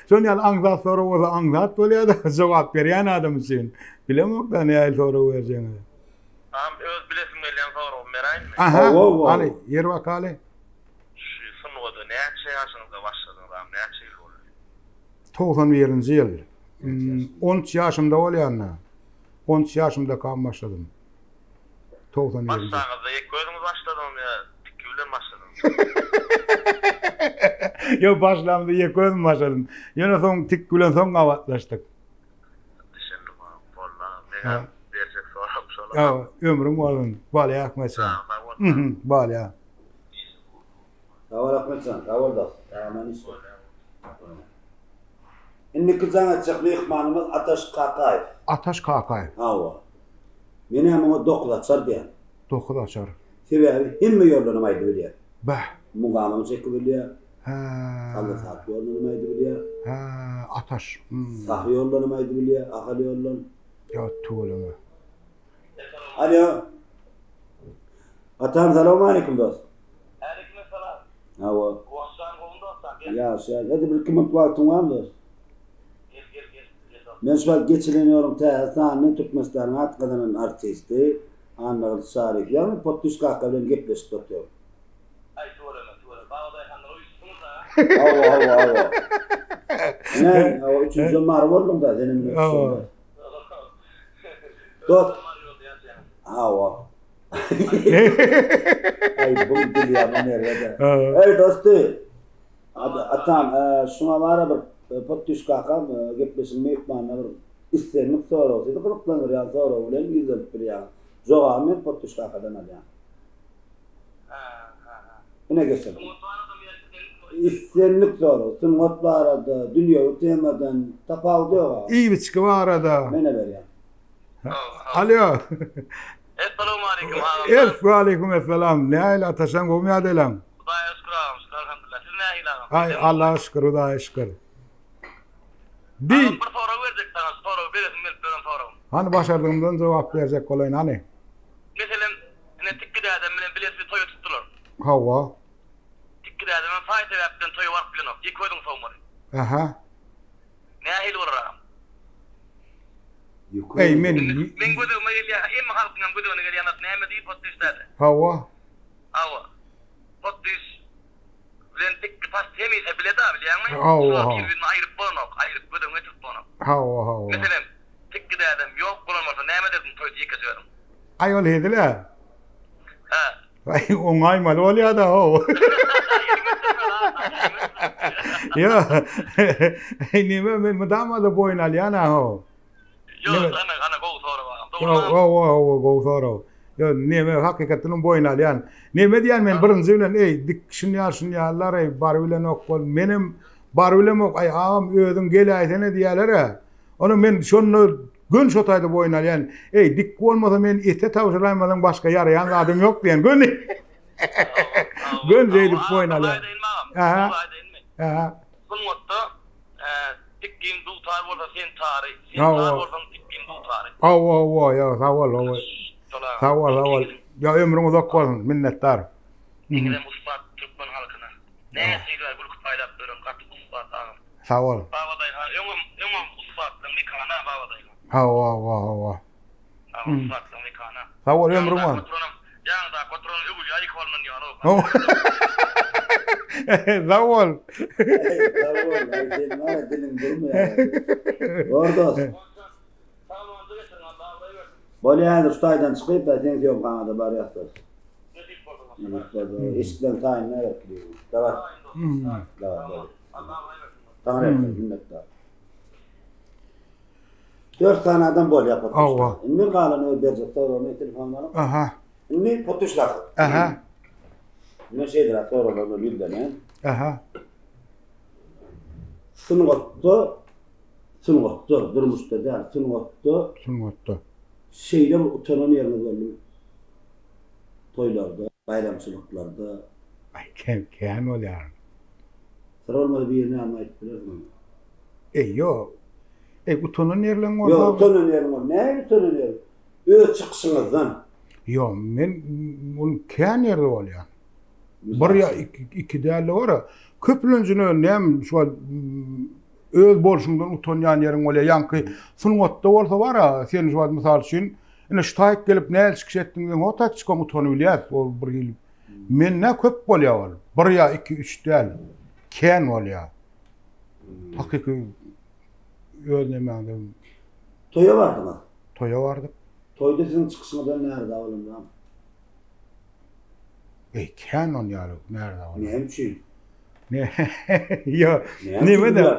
son ýaly aňzat soraw bolsa aňzat bolýar-da jogap berýän adam üçin. Bilemokda näme soraw berjeňiz. Am öz bilesim gelýän soraw beraýynmy? Aha. Wow. Ali, yer wakaly. Şu sunuwada näçe ýaşyňyzda başladyňyz, am näçe ýyl boldy? 91-nji ýyl. 13 ýaşymda bolýanna. 13 ýaşymda kam başladym. 91-nji. Başlaňyzda ýek gözüňiz başladyňmy ýa tikki bilen başladyňız? Yo başlamda ýek gözüm başladym. Ýöne soň tik bilen soň gawatlaşdyk. Düşündim am, bolla. Meňe berjek soraw şolar. Ya ömrüm bolun. Balya Ahmetcan. Balya. Sağ ol Ahmetcan, sağ ol da. Tamam iş. Indi kızana çık mehmanımız Ataş Kakayev. Ataş Kakayev. Hawa. Meni hem o dokulatçar diýär. Dokuz açar. Sebebi hemme ýollanamaydy bilýär. Bah. Mugamyny çekip bilýär. Ha. Sanda saat ýollanamaydy bilýär. Ha. Ataş. Sah ýollanamaydy bilýär. Ahal ýollan. Ya tuğulama. Alo. Atam selamun aleyküm dost. Aleykümselam. Hawa. Wagtdan gowundan Ya sen hadi bir kimin vaktin var mı dost? Gel. Ben şu an geçileniyorum Tahsan'ın Türkmenistan'ın Atkadan'ın artisti. Anladım Sarif. Yani Pottuş Kakab'ın gepleşik tutuyor. Ay doğru. Bağday hanım uyusunuz da. Hava. Ne? O üçüncü marı oldum da senin. Dost. Hava. Ay bu dili ya nerede? Ey dostu. Atam şuna var bir Pottuş Kakab gepleşik mehmanlar istenip soruyor. Kırıklanır ya soruyor. Ulan güzel bir ya. Zoğamı Pottuş Kakab'dan alıyor. Yine geçelim. İstenlik soru. Sımotlu arada, dünya temadan tapav diyor. İyi bir çıkı var arada. Bana ver ya. Alo. Esselamu aleyküm. Elf aleyküm esselam. Ne ayla ataşan gomya delam. Hudaýa şükür alhamdulillah. Siz näme ýylaňyz? Ay Allah'a şükür, Hudaýa şükür. Bir soraw berdik sana, soraw beresim gelip duran soraw. Hani başardığımdan cevap verecek olayın hani? Meselem, ene tikki adam bilen bilesi toyu tutdular. Hawa. Tikki adamın fayda sebäpden toyu warp bilen ok. Ýek koydum soňmary. Aha. Näme hil bolar? Ey men Men gödüme gelýär, hem halkyň gödüne gelýär, näme diýip potdüşdädi. Hawa. Awa. Potdüş bilen tikki fast hemise biledi bilýärmi? Awa. Birbirine aýryp bolmak, aýryp gödüne tutmak. Hawa. Meselem, tikki adam ýok bolamasa näme dedim toýdy ýekesýärem. Ayol hediler. Ha. Ay oňaýmaly bolýar da o. Ya. Nime men mudamada boyun alýana o. Yo, ana gow soraw. O go soraw. Yo nime hakykatynyn boyun alýan. Nime diýän men birinji bilen ey dik şunýar ey bar bilen okol menim bar bilen ok ay ağam özüň gelýäsene diýerler. Onu men şonu gün şotaýdy boyun alýan. Ey dik bolmasa men ete tawşyraýmadan başga ýaraýan adam ýok diýen gün. Gün jeýdip boyun alýan. Aha. Aha. Bunmotda tikkim dultar bolsa sen tary, sen tar bolsaň tikkim dultary. Awa ya sağ ol. Ya ömrüň uzak bolsun, minnettar. Gidem uspat Türkmen halkyna. Näçeler gülüp paýdap duran gaty uspat ağam. Sağ ol. Babaday öňüm uspatlyň mikana babaday. Hawa. Uspatlyň mikana. Sağ ol ömrüň var. Ýa-da patron öwüli aýyk bolman ýaly. Sağ ol. Sen var dilin durmuyor. Doğru. Bolýan ustaydan çykyp da sen ýok gaňda bar ýaşdar. Eskiden taýin näme kirýär? Dawat. Dawat. Tamam, minnettar. 4 tane adam bolýar potuşlar. Men galan öberjek soraw telefonlaryň. Aha. Men potuşlar. Aha. Ne şeydir sorawlar bildiren. Aha. Sungatda durmuşda däl, Sungatda. Şeyler utanan ýerine geldim. Toylarda, bayramçylyklarda, Kän bolýar. Sıra olmadı bir yerine anlayıp bilirsin. Yo. Utanın yerleň Yok, bolsa. utanın yerim var. Ne utanın yerim? Öz çıksınızdan. Yo, men onu kän ýerde bolýar. Bir ya iki däli bar. Köplenjine näme şu öz bolşundan utanýan ýeriň bolýar. Ýanky sungatda bolsa bar, sen şu mysal üçin ine ştaýk gelip näle çykyş etdiňden o tak çykam utanyp bilýär. Ol bir ýyl. Men ne köp bolýar. Bir ya iki üç däl kän bolýar. Hakyky özlemäňdim. Toya vardı mı? Toya bardyk. Toyda sizin çıkışınızdan nerede oğlum? Kän on ýaly nerede var? Ne hemçin? Ne? Yo, nime de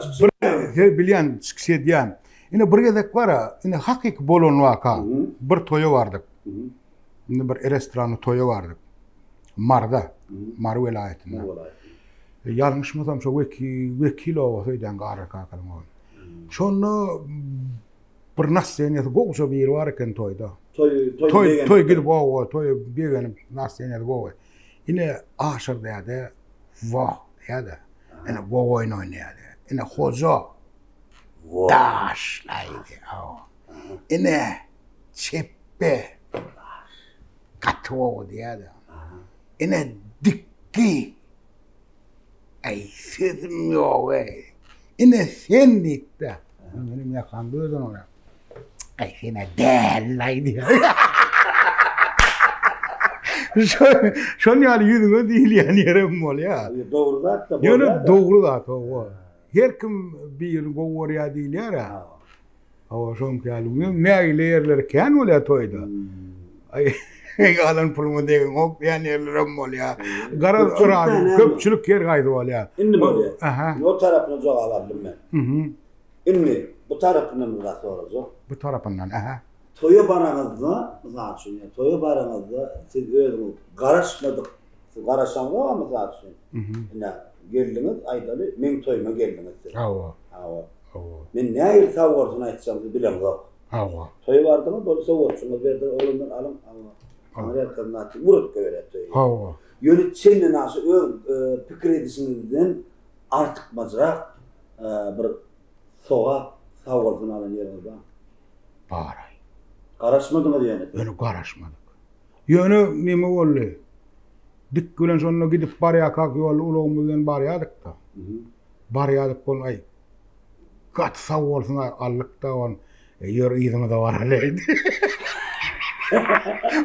bir bilýän çykyş edýän. Ine bir gezek bar, ine hakyky bolan waka. Bir toya bardyk. Ine bir restorany toya bardyk. Marda, Mar welaýetinde. Ýalňyşmasam şo wekilo höýden gara kakalym. Şonu bir nasseniyet goşa bir bar eken toyda. Toy gidip o toy begenim nasseniyet gowy. Ine aşyr däde, wah däde. Ine gowy oynanýardy. Ine hoja taşlaýdy. Ine çeppe katwo däde. Ine dikki ay sezim ýok. Ine senlikde. Benim yakan gözün ona. Ay sene dällaýdy. Şon ýaly ýüzüňe diýil ýani ýerem bolýar. Dogry zat da bolýar. Ýöne dogry zat o. Her kim bir gowar ýa diýilýär. Awa şon ýaly näile ýerler kän bolýar toýda. Ay alan pulmy degen ok ýani ýerlerim bolýar. Gara uragy köpçülik ýer gaýdy bolýar. Indi bolýar. O tarapyna jog alardım men. Indi bu tarapyna mı sorajak? Bu tarapyndan, Toya baranızda, mysal üçin, toya baranızda siz özüňiz garaşmadyk. Siz garaşaňyz ama mysal üçin. Ine geldiňiz, aýdady, men toýma geldiňiz. Hawa. Men näýe sawgarsyny aýtsaňyz bilemez. Hawa. Toy bardymy, bolsa sawgarsyny berdi, oğlundan alym, Amerika kanaty Muratga beretdi. Hawa. Ýönetçiň näşe öz pikir edişiňizden artyk majrak bir sawgarsyny alan ýeriniz bar. Bar. Garaşmadyňyz ýöne. Öňe garaşmadyk. Ýöne nime boldy? Dik bilen şonda gidip barýaka ýol ulagymyz bilen barýadyk da. Barýadyk bolay. Gat sawgarsyny allyk da on ýer ýygymy da bar alýdy.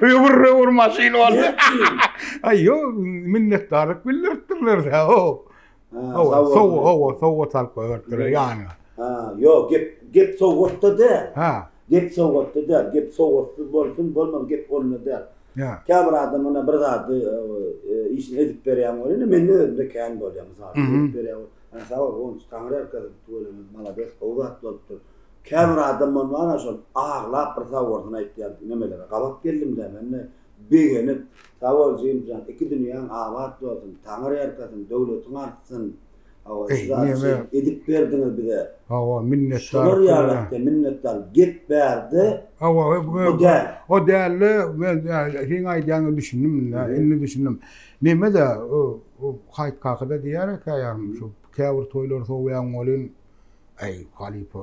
Bir maşyn boldy. Ay yo minnetdarlyk bildirdiler da o. Sowa talk öwürdir ýani. Yo gep sowgatda da. Ha. Gep sowgatda da, gep sowgatsız bolsun, bolmaz gep bolmaly da. Ya. Käbir adam ona bir zat işini edip berýän bolýar, men özümde kän bolýar mysal. Edip berýär. Ana sawar on taňry arkadaş tuýlanyp malades gowgat bolupdyr. Käbir adam mana şol aglap bir sawgarsyny aýtýar, nemelere gabak geldim da men begenip sawar jemjan iki dünýäň abad bolsun, taňry arkadaşyn döwletiň artsyn. Edip berdiňiz bize. Hawa minnetdar. Şolar ýaly minnetdar gep berdi. Hawa o däli men hiň aýdýany düşündim, inni düşündim. Neme de o haýt kakda diýär ýarum şu käbir toýlar sowaýan bolyn ay halipa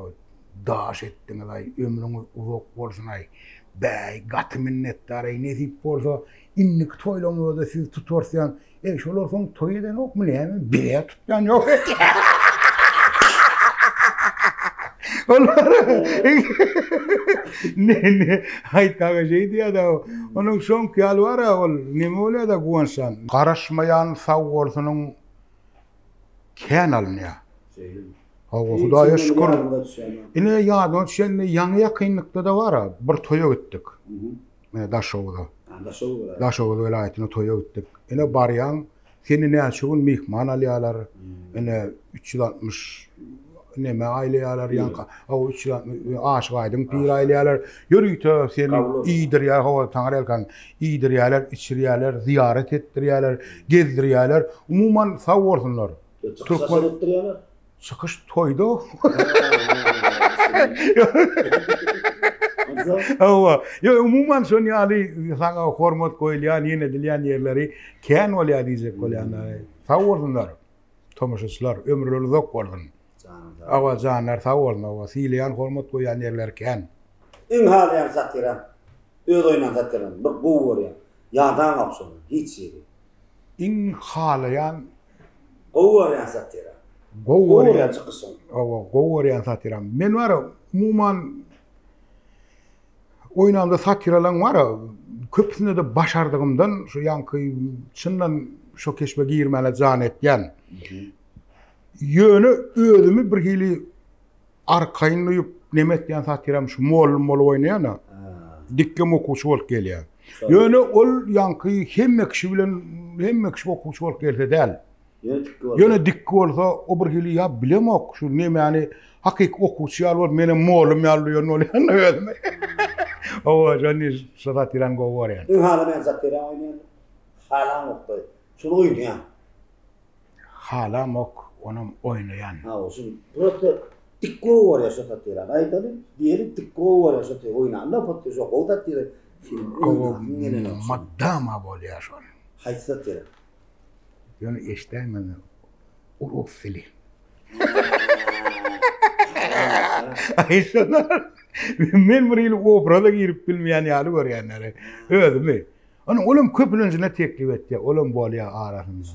daş etdiňiz ay ömrüňiz uzak bolsun ay. Bäy gat minnetdar ay nesip bolsa innik toýlamyzda siz tutarsan şolar soň toýdan okmy näme bir tutdan ýok. Onlar ne haýt kaga jeýdi da onuň şoň ýaly bar ol neme bolýar da guwanşan garaşmaýan sawgarsynyň kän alynýar. Hawa Hudaýa şükür. Ine ýadan şeňle ýaňy ýakynlykda da bar bir toýa gitdik. Daşowda. Daşowda welaýetine toýa gitdik. Ine barýan seni näçe gün mihman alýarlar. Ine 360 neme aýlaýarlar ýanka. O 360 aşyk aýdyň bir aýlaýarlar. Ýörüýte seni iýdir ýa hawa taňrelkan iýdir ýalar, içirýärler, ziyaret etdirýärler, gezdirýärler. Umuman sawgarsynlar. Türkmen etdirýärler. Çıkış toydu. Hawa. Yo umuman şon ýaly sana hormat goýulýan, ýene edilýän ýerleri kän bolýar diýjek bolýanlar. Sag bolsunlar. Tomaşaçylar ömürleri zok boldun. Hawa janlar sag bolsun, hawa silýän hormat goýan ýerler kän. Iň halyan satyran. Öz oýnan satyran. Bir gowy bolýar. Ýadan gapşyn, hiç ýeri. Iň halyan Gowy bolýan satyran. gowy Gowy çykysyn. Hawa gowy satyran. Men bar umuman oýnamda satyralan bar. Köpsini de başardygymdan şu ýanky çyndan şo keşme girmeli jan etýän. Ýöne özümi bir hili arkaýynlyp nemetýän satyram şu mol oýnaýan. Dikkem okuwçy bolup gelýär. Ýöne ol ýanky hemme kişi bilen hemme kişi okuwçy bolup gelse däl. Ýöne dikki bolsa o bir hili ýa bilemok şu näme ýani hakyky okuwçy ýaly meni molum ýaly ýöne özüme. Hawa jani satyran gowy ýa. Iň halyan satyran oýnaýan. Halan oktoy. Şunu oýnaýan. Halam ok onam oýnaýan. Ha, oşun prosta dikki gowy ýa satyran. Aýdalym, diýeli dikki gowy ýa satyran oýnanda potdy şo gowy satyran. Madama bolýar şol. Haýsy satyran. Ýöne eşdämen uruk fili. Ay şonar. Men bir ýyl oprada girip bilmeýän ýaly görýänler. Özümi. Onu olam köpülenjine teklip etdi. Olam bolýar arasynda.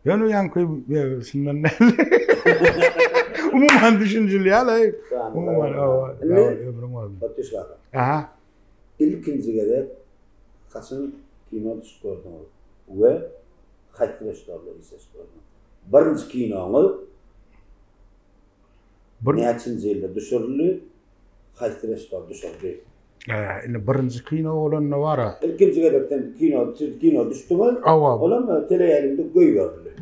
Ýöne ýanky şundan umuman düşünjeli ýaly. Umuman ömrüm boldy. Batışlar. Aha. İlkinci gede kaçın kino düşürdüm ve kaçmışlarla ses gördüm. Birinci kinonu näçinji ýylda düşürüldü, kaçmışlar düşürdü. Ine birinji kino bolan wara. İlkinci gedekden kino düşdümi? Olam teleýalimde göý berdi.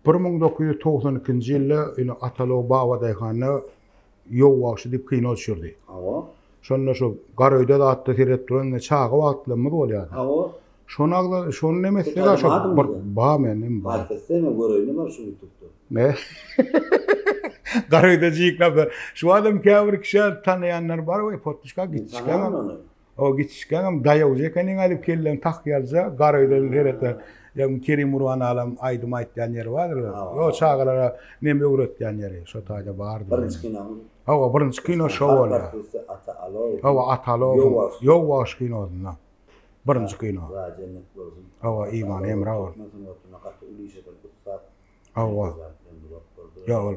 1992-nji ýylda ine Atalo Bawa daýhany ýol wagty diýip kino düşürdi. Hawa. Şonda şu Garöýde da atda terep duran çağı wagtlamy bolýar. Hawa. Şonagla şonu nemesler şu ba menim ba. Hakikaten görüýüni bar şu tutdu. Ne? Garöýde jiklap şu adam käbir kişi tanıyanlar bar we potuşka gitişken. O gitişken daýaw jekeniň alyp kelden tak ýalsa Garöýden herete ýa Kerim Urwan alam aýdym aýtýan ýeri bar. O çağlara neme öwretýän ýeri şo taýda bardy. Birinji kino. Hawa birinji kino şo bolýar. Hawa Atalo ýol wagty kinodundan. Birinji kino. Hawa Iman Emraoğlu. Hawa. Ýa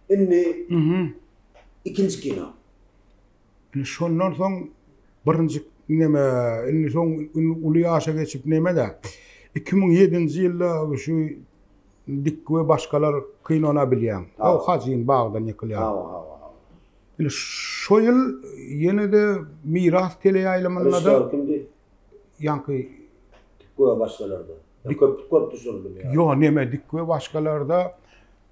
Inni ikinci kino. Şondan soň birinji neme inni soň uly ýaşa geçip nemede 2007-nji ýylda şu dik we başgalar kinona bilýän. O Hajin bagdan ýykylýar. Ine şo ýyl ýene-de miras teleýaýlymynda da ýanky Köp başgalarda. Köp düşürdüm ya. Yo neme dik we başgalarda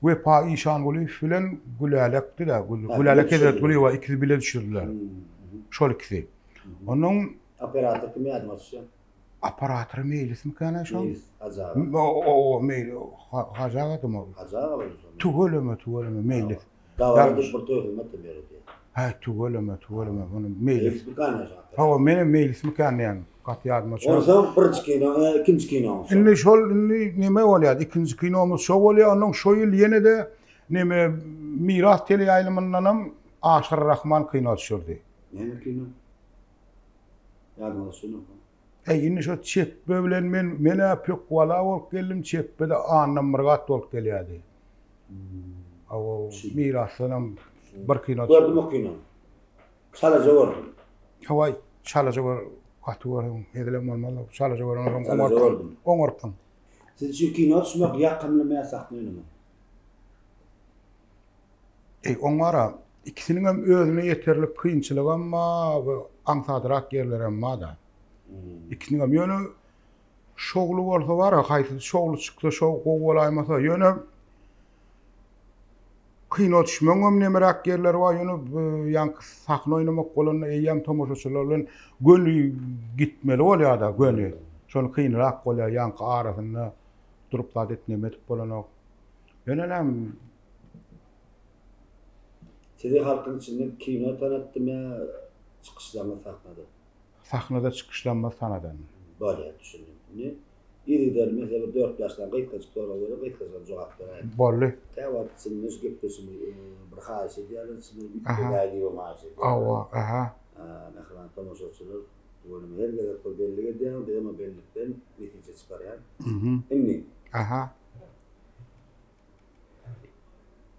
Wepa İşan Gulyf bilen Gülälekdi da Gülälek edip Gulywa ikisi bile düşürdiler. Şol ikisi. Onun Operator kim ýadmasy? Operator meylismi kana şol? Azar. O meyli hajagatmy? Azar. Tugöleme meylis. Dawardy bir töhmet berdi. Ha tugöleme bunu meylis. Bir kana. Ha menem meylismi kana ýani. Gat ýadmasy. Ondan birinji kino, ikinji kino. Indi şol neme bolýar? İkinji kinomuz şo bolýar, onuň şo ýyl ýene-de neme miras teleýaýlymyndanam Aşyr Rahman kino düşürdi. Neme kino? Ýadmasy. Indi şo çeppe bilen mene pök wala bolup geldim, çeppede anam mırgat bolup gelýärdi. O mirasynam bir kino. Gördüm o kino. Salaja gördüm. Hawa çalaja Katıwarım edilem bolmaly. Çalaja gördüm. Oňorpam. Siz şu kino düşmek ýakynlama ýasaklygymy? Oňara ikisiniň hem özüne ýeterli kynçylygy amma aňsadyrak ýerler emma da. İkisiniň hem ýöne şogly bolsa bar, haýsy şogly çyksa şo gowy bolaýmasa ýöne kino düşmeň hem nemerak ýerler bar, ýöne ýanky sahna oýnamak bolan eýýäm tomoşaçylar bilen gönlü gitmeli bolýar da gönlü. Şol kynrak bolýar ýanky arasynda durup da etnemek bolanok. Ýöne hem Sizi halkın içinde kino tanıttım ya, çıkışlarına sakladı. Sahnada çıkışlanma sanadan. Böyle düşündüm. Ne? İri der mesela 4 yaşdan kayıtkacık doğru göre kayıtkacık cevap verir. Bolly. Tevatsın, nüz gitmesin, bir hâsi diyelim, bir Aha. gaydi o maaşı. Awa, aha. Mesela tomoşaçılar, bölümü her kadar kol belli ediyor, ama bellikten netice çıkarıyor. Emni. Aha.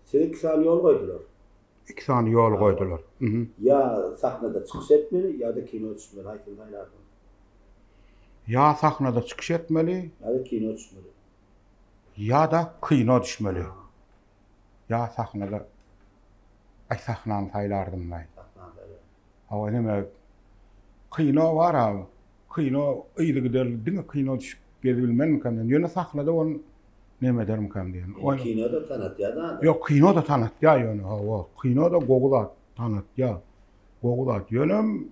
Size 2 saniye yol koydular. 2 saniye yol koydular. Ya sahnada çıkış etmeli ya da kino düşmeli. Haykın daylardı. Ya sahnada çıkış etmeli, Ya da kino düşmeli. ya da kino düşmeli. Ya sahnada ay sahnany saylardım ben. Sahnada öyle. Awa neme kino var abi. Kino iyili gider, değil mi? Kino düşüp gelebilmen mi kamden? Yöne sahnada on neme derim kamden. Kino da tanıt ya da. Yok kino da tanıt ya yöne. Awa kino da Google'a tanıt ya. Google'a yönem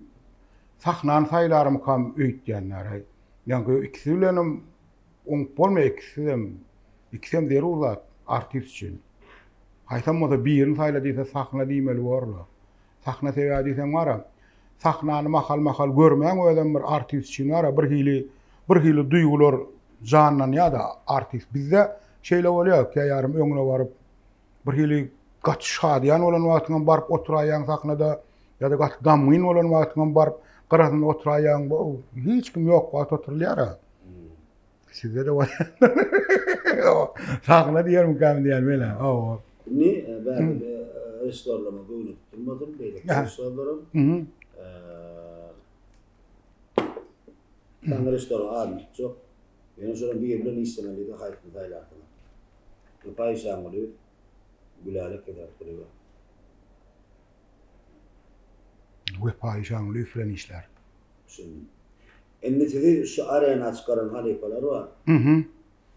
sahnan saylarım kam öýt diýenler. Yani ikisi bilenim on bolma ikisem derurlar artist için. Haytamada birini sayla diýse sahna diýmeli borlar. Sahna sebäbi diýsen wara. Sahnany mahal görmeň öýden bir artist için wara bir hili duýgular jannan ýa-da artist. Bizde şeýle bolýar ki ýarym öňüne baryp bir hili gaç şadyan bolan wagtyň baryp oturaýan sahnada ýa-da gaç gamyn bolan wagtyň baryp garasyň oturaýan bu hiç kim ýok wagt oturýar. Sizde de var. Sahna diýerim kam diýen mele. Awa. Ne ben restorana goýup durmadım beýle. Restoranlarım. Tan restoran adam çok. Yani sonra bir yerden istemeli de haykın daylardı. Bu payşan oluyor. Gülerek eder duruyor. Bu payşan lüfren işler. Şimdi. Endişeli şu arena çıkaran halifalar var.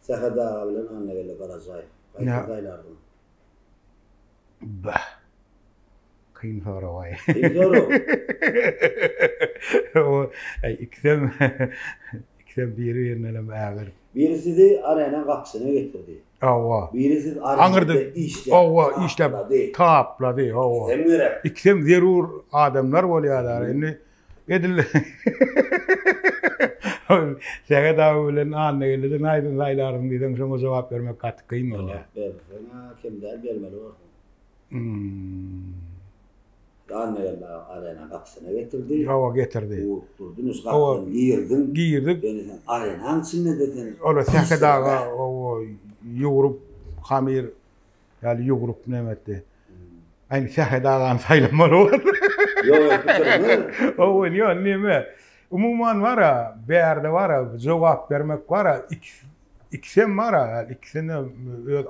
Sahada bilen annegelle Karazay. Haykın daylardı. Bah. Kıyın soru vay. Kıyın soru. O ikisem biri yerine ağır. Birisi de arena kapısına getirdi. Awa. Birisi de arenada işlep. Awa işlep tapladı. Awa. İkisem zerur adamlar bolýarlar. Indi edil. Sehada bilen annegelle de naýdyn laýlarym diýsen şoňa jogap bermek gat kıyın bolýar. Bermeli. Kimler bermeli var. Annegelle arena kapısına getirdi. Awa getirdi. Durdunuz kapıdan giyirdik. Yani arenan içinde dedin. Ola sehadaga o yoğurup hamir yani yoğurup nemetdi. Aynı sehadagan saylamalı var. Yok bitirme. O ne neme. Umuman var ya, bir yerde var ya, cevap vermek var ya, ikisem var ya, ikisini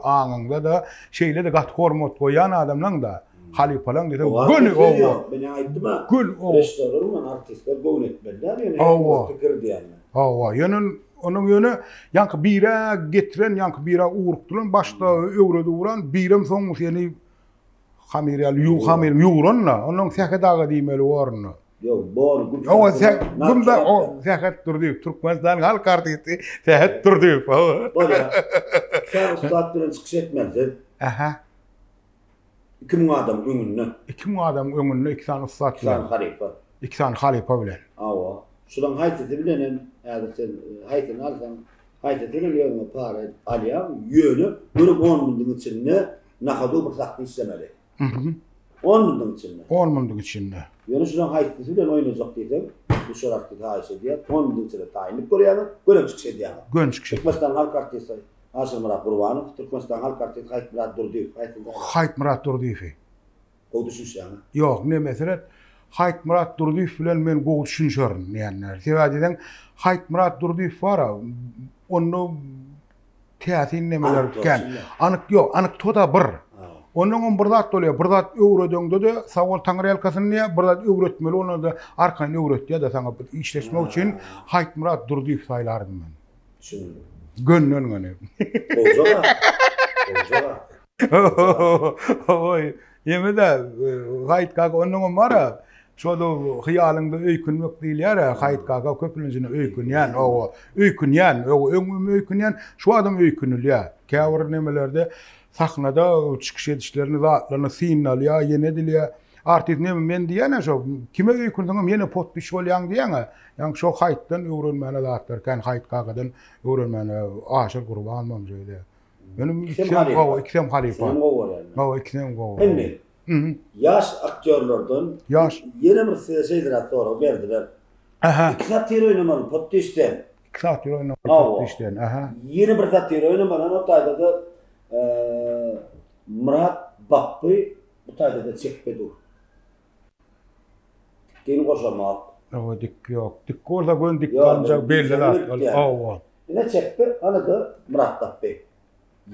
anında da şeyle de gat hormat koyan adamla da halifalan dedi. Gül o. Beni ayıttı mı? Gül o. Restoranın artistler gol etmediler yani. O. Fikir diyenler. Awa, onun yönü yankı bira getiren, yankı bira uğurtturan, başta öwrede uğran, biram soňy seni hamir yuğranla, onun sehadaga diýmeli warny. Yok, bor. O bunda o sehat durdy. Türkmenistan halk artisti sehat durdy. Bolýar. Sen ustad bilen çıkış etmezdi. Aha. 2000 adam öňünde. 2000 adam öňünde 2 tane ustad bilen. 2 tane halifa bilen. Awa. Şulan haýtysy bilen häzir sen haýtyny alsan, haýtyny ýöne para alýar, ýöne bunu 10 milyň içinde nahadu bir sahny islemeli. 10 milyň içinde. 10 milyň içinde. Ýöne şulan haýtysy bilen oýnajak diýsem, bu şorakdy haýsy diýip 10 milyň içinde taýynyp görýär, görüp çykşy diýär. Gönç kişi. Türkmenistan halk artisti Haşim Murat Gurbanow, Türkmenistan halk artisti Hayt Murat Durdiýew, Hayt Murat Durdiýew. O düşünş ýa-ni. Yok, ne mesele? Hayt Murat Durdiýew bilen men gowy düşünýärm diýenler. Sebäbi Hayt Murat Durdiýew bar, onu teatrin nemeler ken. Anekdota bir. Onun bir zat bolýar, bir zat öwredende de sawal taňry ýalkasyny bir zat öwretmeli, onu da arkaň öwretdi da saňa işleşmek üçin Hayt Murat Durdiýew saýlarym men. Düşündüm. Gönnün gene. Oljaga. Oy, yemede Hayt kaka onun mara. Şoda hyýalyňda öýkünmek diýilýär, Hayt kaka köpüniňi öýkünýän, o öýkünýän, o öňüm öýkünýän, şu adam öýkünilýär. Käwir nemelerde sahnada çıkış edişlerini, zatlarını signal ya, yene dilya. Artık ne men diýene şo, kime öýkündiňem ýene potpiş bolýan diýene, ýa-ni şo haýtdan öwrenmene zatlar, kan haýt kagadan öwrenmene aşyr gurban almam şeýle. Benim ikisem halifa. Sen o var yani. Hawa ikisem go. Emmi. Yaş aktörlerden Yaş. yeni bir şeydir hatta berdiler. Aha. 2 saat yer oynamalı potpişten. 2 saat ýol potpişden. Aha. Yeni bir saat yer oynamalı o taýda da Murat Bappy bu taýda da çekpedi. Keyin goşamak. O dik ýok. Dik orada göndik ancak belli zat. Awa. Ne çekpe? Ana da Murat Bappy.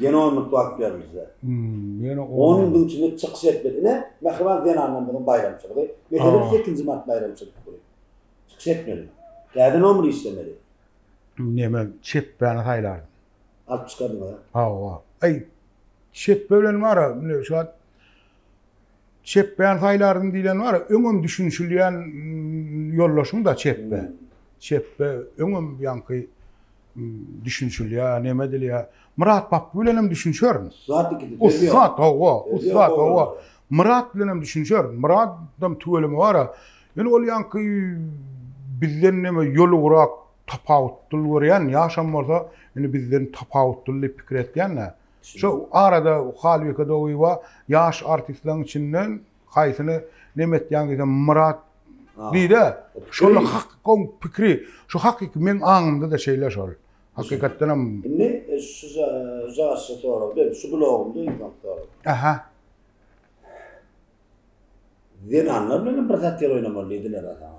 Yeni on mutfak vermişler. Yeni onun içinde çıkış etmedi. Ne? Mehriban Zenan'ın bunun bayramçılığı. Mesela 8. Mart bayramçılık buraya. Çıkış etmedi. Gelden onu istemedi. Neme çep bana haylar. Alıp çıkardı mı? Awa. Ay çep bölen var şu an çep ben hayların dilen var. Öňüm düşünşülýän ýollaşyň da çepbe. Çepbe öňüm ýanky düşünşülýär, neme dilýär. Murat Bappy bilenem düşünşörm. Ustat hawa. Murat bilenem düşünşörm. Murat dam tuwelimi wara. Ýani ol ýanky bizden neme ýolu gurak tapawutdyl görýän ýaşam bolsa, ýani bizden tapawutdyl pikir etýänler. Şu arada halbeki dowy wa ýaş artistleriň içinden haýsyny neme etýän Murat diýdi. Şol hakykon pikri, şu hakyky men aňymda da şeýler şol. Hakikaten am. Ne şuza sonra ben şu blogumda ýazypdyr. Aha. Zenanlar bilen bir saat yer oynamalydylar adam.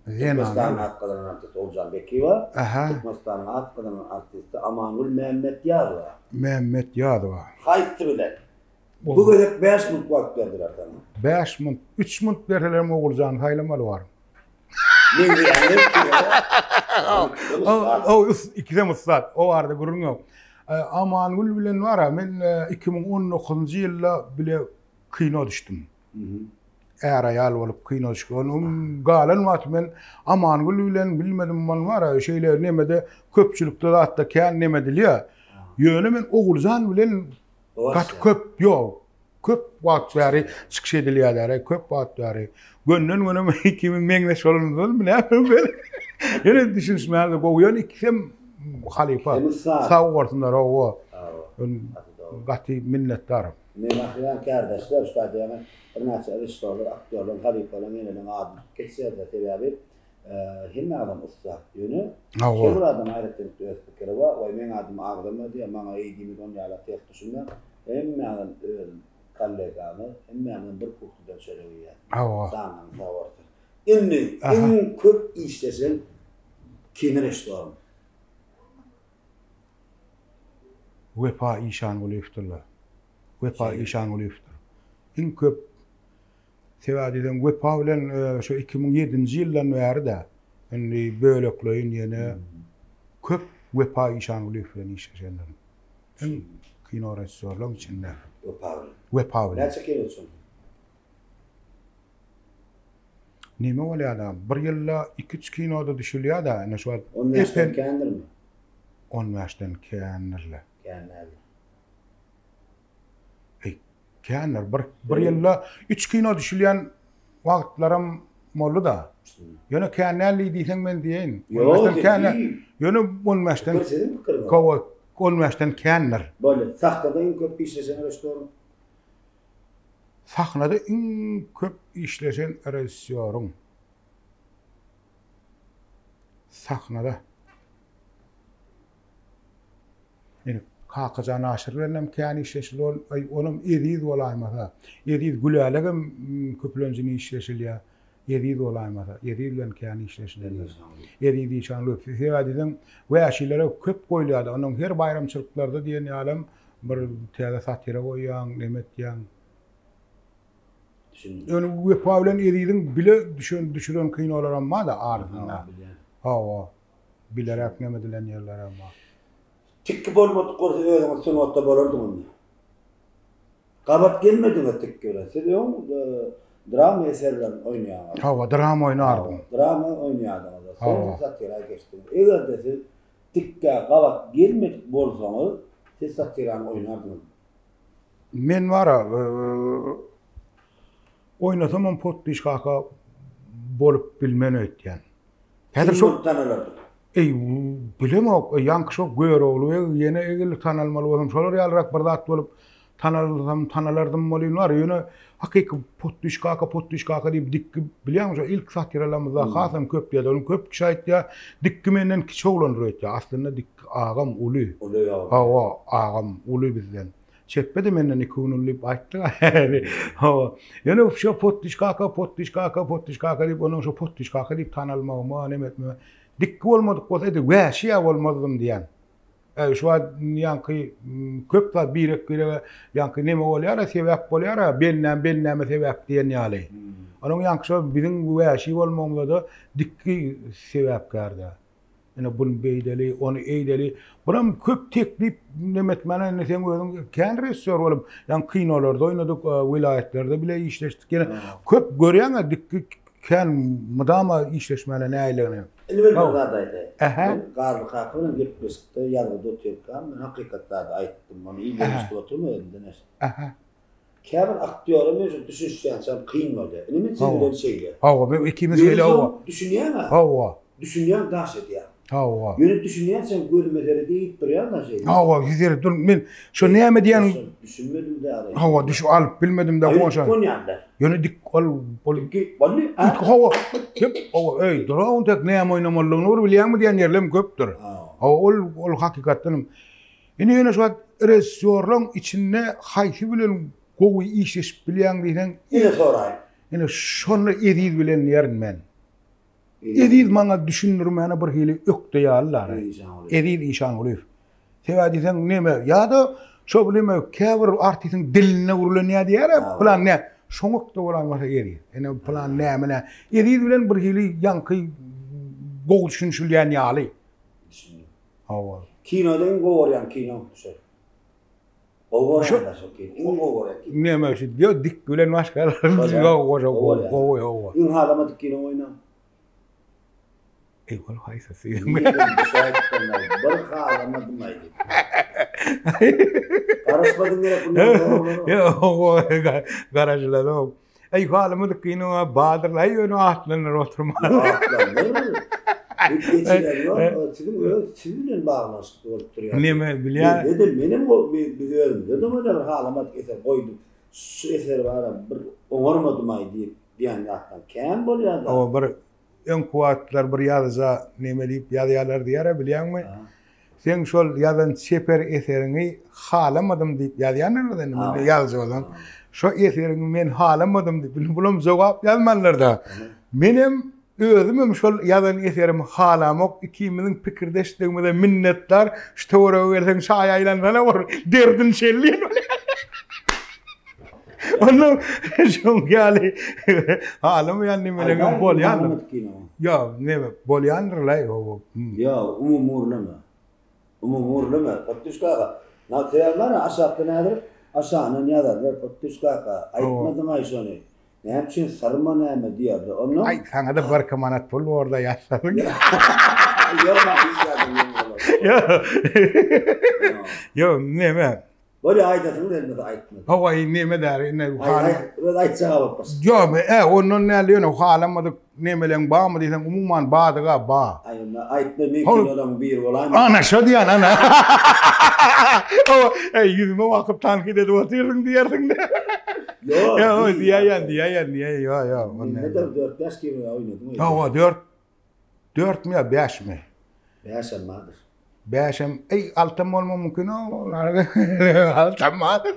Zenanlar hakikaten artist Olcan Beki var. Aha. Türkmenistan'ın hakikaten artisti Amanul Mehmet Yar var. Mehmet Yar var. Haýtdy bilen. Bu gedek 5 minut wagt berdiler adam. 5 minut, 3 minut berdiler Oguljan haýlamaly var. Ne diýýär? O ikide saat. O arada gurun yok. Aman bilen var. Men 2019-njy ýylda bile kino düşdüm. Eğer ayal olup kino düşkün. Galan wat men Aman bilen bilmedim man var. Şeýle nemede köpçülükde hatta kän neme dilýär. Ýöne men Oguljan bilen gat köp ýok. Köp wagt bäri çykyş edilýärler. Köp wagt bäri. Gönnen gönem 2000 meňde şolundan bilen. Yine düşünsmerde goýan ikisem halifa. Sağ ortunda o. Gati minnetdarım. Mehriban kardeşler şu taýda bir näçe restoranlar, aktörler, halifalar ýene ady geçýärler sebäbi hemme adam usta ýöne. Şol adam aýratdan öýtükleri bar. Oý men adym agdym diýär, maňa eýdimi dünýäle tek düşünme. Hemme adam kollegamy, hemme adam bir kurtudan söýleýär. Sanam tawardy. Indi en köp işlesen kino restoran. Wepa işan bolýarlar. Wepa işan bolýar. En köp sebädiden Wepa bilen şu 2007-nji ýyldan bäri de indi bölekleýin ýene köp Wepa işan bolýar işleşenler. En kino restoranlar içinde. Wepa bilen. Näçe kino üçin? Nime bolýar? Bir ýylda 2-3 kinoda düşülýär da, ene şu 10 ýaşdan kändirmi? 10 ýaşdan kändirler. Kändir. Bir ýylda 3 kino düşülýän wagtlarym boldy da. Ýöne känärli diýsen men diýen. Ýöne 10 ýaşdan. Kowa 10 ýaşdan kändir. Bolýar. Sahtada en köp işlesen restoran. Sahnada en köp işleşen rejissörüm. Sahnada. Yani Kakacan aşır vernem kâni işleşil ol, onum edid olaymasa. Edid gülälegem köplenjini işleşilýär. Edid olaymasa. Edid bilen kâni işleşilýär. Edid işanly sebädiden wäşilere köp goýulýar. Onuň her bayramçylyklarda diýen ýalym bir täze satira goýýan, nemetýän. Yani Wepa bilen Edidin bile düşüren kinolar amma da ardında. Hawa bilerek nemedilen yerler amma. Tikki bolmadyk gorsa özüňiz sunatda bolardyňyz. Gabat gelmediňiz tikki bilen. Siz drama eserler oýnaýar. Hawa drama oýnardym. Drama oýnaýardyňyz. Sonra satira geçdiňiz. Eger de siz tikki gabat gelmedik bolsaňyz, siz satirany oýnardyňyz. Men wara oynatamam potdiş kaka bolup bilmen ötýän. Häzir şo tanılardı. Bilemok, yanky şok göröwli, ýene egil tanalmaly bolam. Şolar ýalrak bir zat bolup tanalardım bolýan bar. Ýöne hakyky potdiş kaka diýip dikki bilýärmi? Ilk satiralarymyzda hasam köp diýdi. Onu köp kişi aýtdy. Dikki menden kiçi oglanlar ötdi. Aslynda dikki agam uly. Hawa agam uly bizden. Çekmedi menden ikunulip aýtdy. Hawa. Ýöne şo potdiş kaka diýip onu şo potdiş kaka diýip tanalmagyma nemetme. Dikki bolmadyk bolsa edi, wäşiýa bolmadym diýen. Şu ýanky köp da birek ýanky neme bolýar, sebäp bolýar, belnäme sebäp diýen ýaly. Onuň ýanky şo biziň wäşi bolmamyzda dikki sebäpkärde. Ene bun beýdeli, onu eýdeli. Buram köp teklip nemetmene sen özüň kän rejissör bolup, ýani kinolarda oynadyk, vilayetlerde bile işleşdik. Ene köp görýän dikki kän mudama işleşmele näýlerini. Elbette dadaydı. Garby kakynın gitmesde ýazgyda oturýan, men hakykatda aýtdym, onu iýleşip oturmaýardy näs. Käbir aktýory mejur düşünýän kyn boldy. Nime çegilen şeýle. Hawa, ben ikimiz gele hawa. Düşünýän. Hawa. Düşünýän daş edýär. Hawa. Ýöne düşünýän sen görmeleri diýip durýan da şeýle. Hawa, gider dur men şo näme diýen düşünmedim de. Hawa, düşüp alyp bilmedim de goňşa. Ýöne dik Ki bolly. Hawa. Hawa, ey, durawn tek näme oynamalygyny bilýärmi diýen ýerlem köpdür. Hawa, ol hakykatdan. Ine ýöne şu rejissörlüň içinde haýsy bilen gowy işleşip bilýän diýen. Ine soraýyn. Ine şonu edýid bilen ýerin men. Edýid maňa düşündirmäne bir hili ökde ýallar. Edýid işan bolyp. Sebädisen näme? Ýa-da şo bileme käbir artistyň diline urulan ýa-da plan ne? Şoňukda bolan wasa ýeri. Ene plan näme? Edýid bilen bir hili ýanky gowy düşünşilýän ýaly. Hawa. Kinodan gowurýan kino. Gowurýan da şo kino. Gowurýan. Näme şu diýo dik bilen başgalar. Gowy. Ýün halama dik kino oýnan. Ey, wal haýsa sy. Bir halama dymaýdy. Karışmadyň gerek bunu. Yo, garajlada. Ey, halama dik kino badyrlaý ýöne atlanlar oturmaly. Sizin bağlaşık olup duruyor. Neme bilýär? Dedim benim o biliyorum. Dedim o da halamat eser koydum. Şu eser var bir oňarmadym aý diýip diýen ýatdan kän bolýar. O bir en kuwatlar bir ýaza neme diýip ýazýarlar diýär bilýärmi? Sen şol ýazan seper eserini halamadym diýip ýazýarlar da ýazýarlar. Şo eserini men halamadym diýip bulam jogap ýazmanlarda. Menem özümüm şol ýazan eserim halamok, ikimiziň pikirdeşligimizde minnetler, şu tawra berseň şaý aýlanana bar, derdin şelliň. Onu şoň ýaly halam ýany menen bolýan. Ýa, neme bolýandyr o. Ýa, umumurlama. Patuşka. Natyarlar aşapda nädir? Aşanyň ýazarlar patuşka. Aýtmadym aý şonu. Näçin sarma näme diýerdi. Onu ay sana da bir kamanat pul orada ýaşaryň. Yo, neme? Böyle aýdasyň elbet aýtmady. Hawa neme der, ine halam. Aýtsaga bappas. Yo, onun näle ýöne halamadyk nemeleň bamy diýsen umumman badyga ba. Aýtma mekinodan bir bolan. Ana şo diýen ana. Ey, ýüzüme wakyp tanky dedi otyryň diýerdiň de. Yo, diýýän. Yo. Ne de 4-5 kilo oynadym. Hawa 4 mi 5 mi? 5 madyr. 5 ey altam bolma mümkin o. Altam madyr.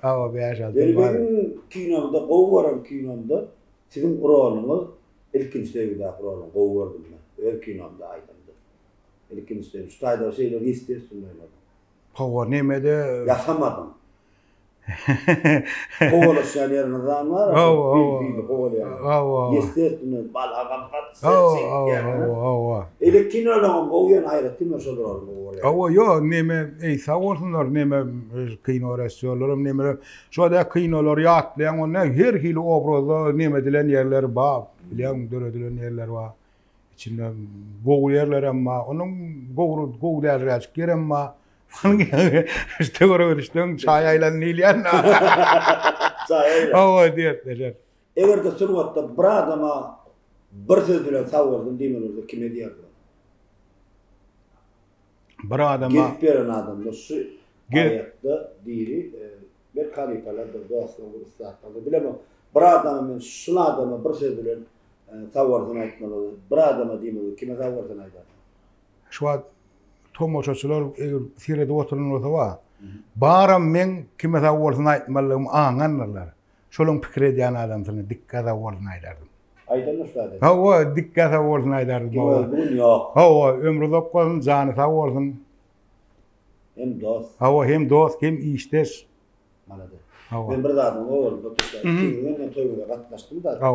Hawa 5 altam madyr. Kinomda gowwaran kinomda sizin roluňyz ilkinji sevgide rolun gowwardym ben. Öl kinomda aýdymdy. Ilkinji sevgide ştaýda şeýler ýestirsin oýnadym. Hawa nemede ýasamadym. Kovalaşan yerine zaman var. Yestertini balagam patsa. Ele kinolan goýan aýratym şolar goýan. Yo neme ey sawolsunlar neme kino rejissörlerim neme şoda kinolar ýatlayan onda her hili obrazda neme dilen ýerler bar. Bilýän döredilen ýerler bar. İçinde gowy ýerler emma onuň gowy därräç geremma İşte görüştün çay aylan nilyan. O diýetler. Eger de surwatda bir adama bir söz bilen sawardym diýmeler kime diýerler? Bir adama Gelip beren adamlar şu ayakta diri bir kalifalardır dostlar bu istatlarda bilemem. Bir adama men şu adama bir söz bilen sawardym aýtmaly. Bir adama diýmeler kime sawardym aýdar? şu tomoçaçylar sirede oturan olsa baram men kime sawardym aýtmalym aňanlar. Şolun pikir edýän adamsyny dikkat sawardym aýdardym. Aýdan şuady. Ha, dikkat sawardym aýdardym. Bugün ýok. Ha, ömrü dokkozun jany sawardym. Hem dost. Ha, hem dost, hem işteş. Malady. Ha. Ben bir adam oğlum ben toyuna gatnaşdym da. Ha,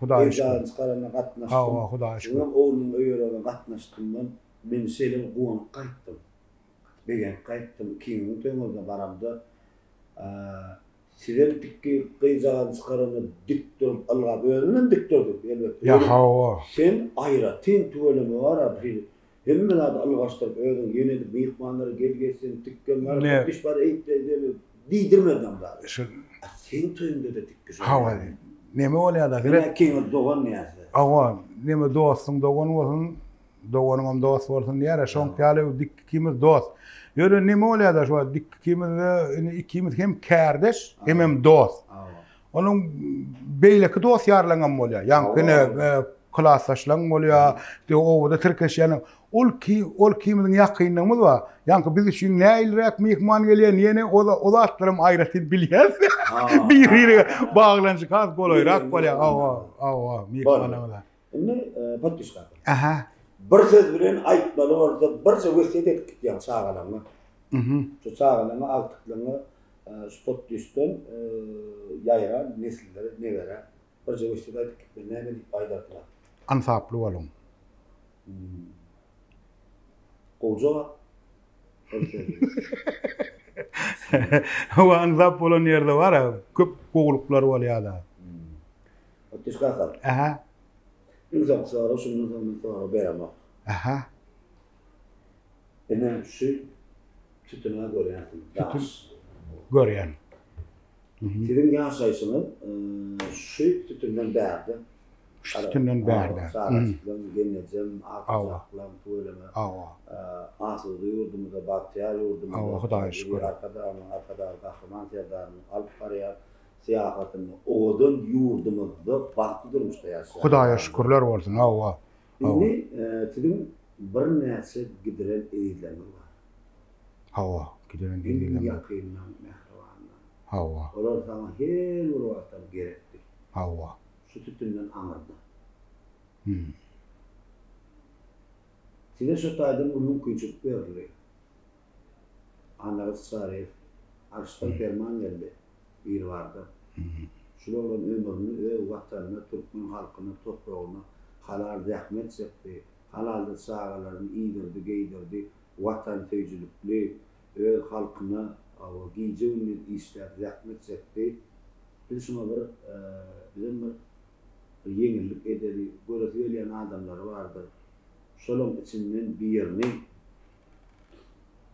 Hudaýa şükür. Çıkarana gatnaşdym. Ha, Hudaýa şükür. Benim oğlum öýerine gatnaşdym ben. Men selim guwanyp gaýtdym. Begen gaýtdym kiňiň toýuna baramda. Silen pikki gyýjagan çıkarana dik durup alga bölünden dik durdup elbetde. Ya ha. Sen aýra tin tuweleme wara bir hemme zat algaşdyryp özüň ýene-de mehmanlary gelgesin tikkenler iş bar eýtdi diýdirmeden bar. Sen toýunda da dik. Ha. Neme bolýar? Ben kiňe dogan ýaşy. Ha, neme dostum dogan bolsun, doganım dost bolsun diýär. Şoň ýaly dik kimiz dost. Ýöre neme bolýar şu dik ikimiz hem kardeş hem dost. Onun beýleki dost ýarlanan bolýar. Ýa-ni klasaşlaň bolýar, owda tirkeşýän ol kimiň ýakynlygymyz bar. Ýa-ni biz üçin näilrek mehman gelýän ýene o zatlarym aýratyp bilýär. Bir baglanjy kaz bolaýrak bolýar. Awa, mehmanlar. Indi patýşka. Aha. Bir söz bilen aýtmaly bolsa, bir söz wesiýet etdik ýa sagalaňy. Şu sagalaňy altyklaňy spot düşden ýaýra nesillere nebere bir söz wesiýet etdik. Näme diýip aýdardylar? Ansaply bolun. Gowjak. O ansap bolan ýerde bar, köp gowluklar bolýar. Patýşka. Aha. Uzak sonra şundan sonra berama. Aha. Ene şu tütüne göre görýän. Sizin ýaşaýyşyňyz şu tütünden bärdi. Tütünden bärdi. Sağlıklan, genecem, akşaklan, tuğleme. Asıl yurdumuzda baktiyar yurdumuzda. Hudaýa şükür. Arkada kahraman serdarın alıp barýar. Siyahatını oğudun yurdumuzda baktı durmuşda yaşar. Hudaýa şükürler bolsun. Awa. Indi sizin bir näçe gidiren eýizleriniz bar. Hawa, gidiren eýizler. Ýakyndan, mehribandan. Hawa. Olar sana her bir wagtda gerekdi. Hawa. Şu tütünden aňyrdy. Size şu taýdan mümkinçilik berildi. Anlaryz sarif, arştan ferman geldi. Bir vardı. Şuların ömrünü, vatanını, Türkmen halkını, toprağını halal zahmet çekti. Halalda sağalarını iydirdi, giydirdi. Vatan tecrübeli, halkına giyeceğini işler, zahmet çekti. Biz şuna bizim bir yenilik ederi, böyle söyleyen adamlar vardır. Şolun içinden bir yerini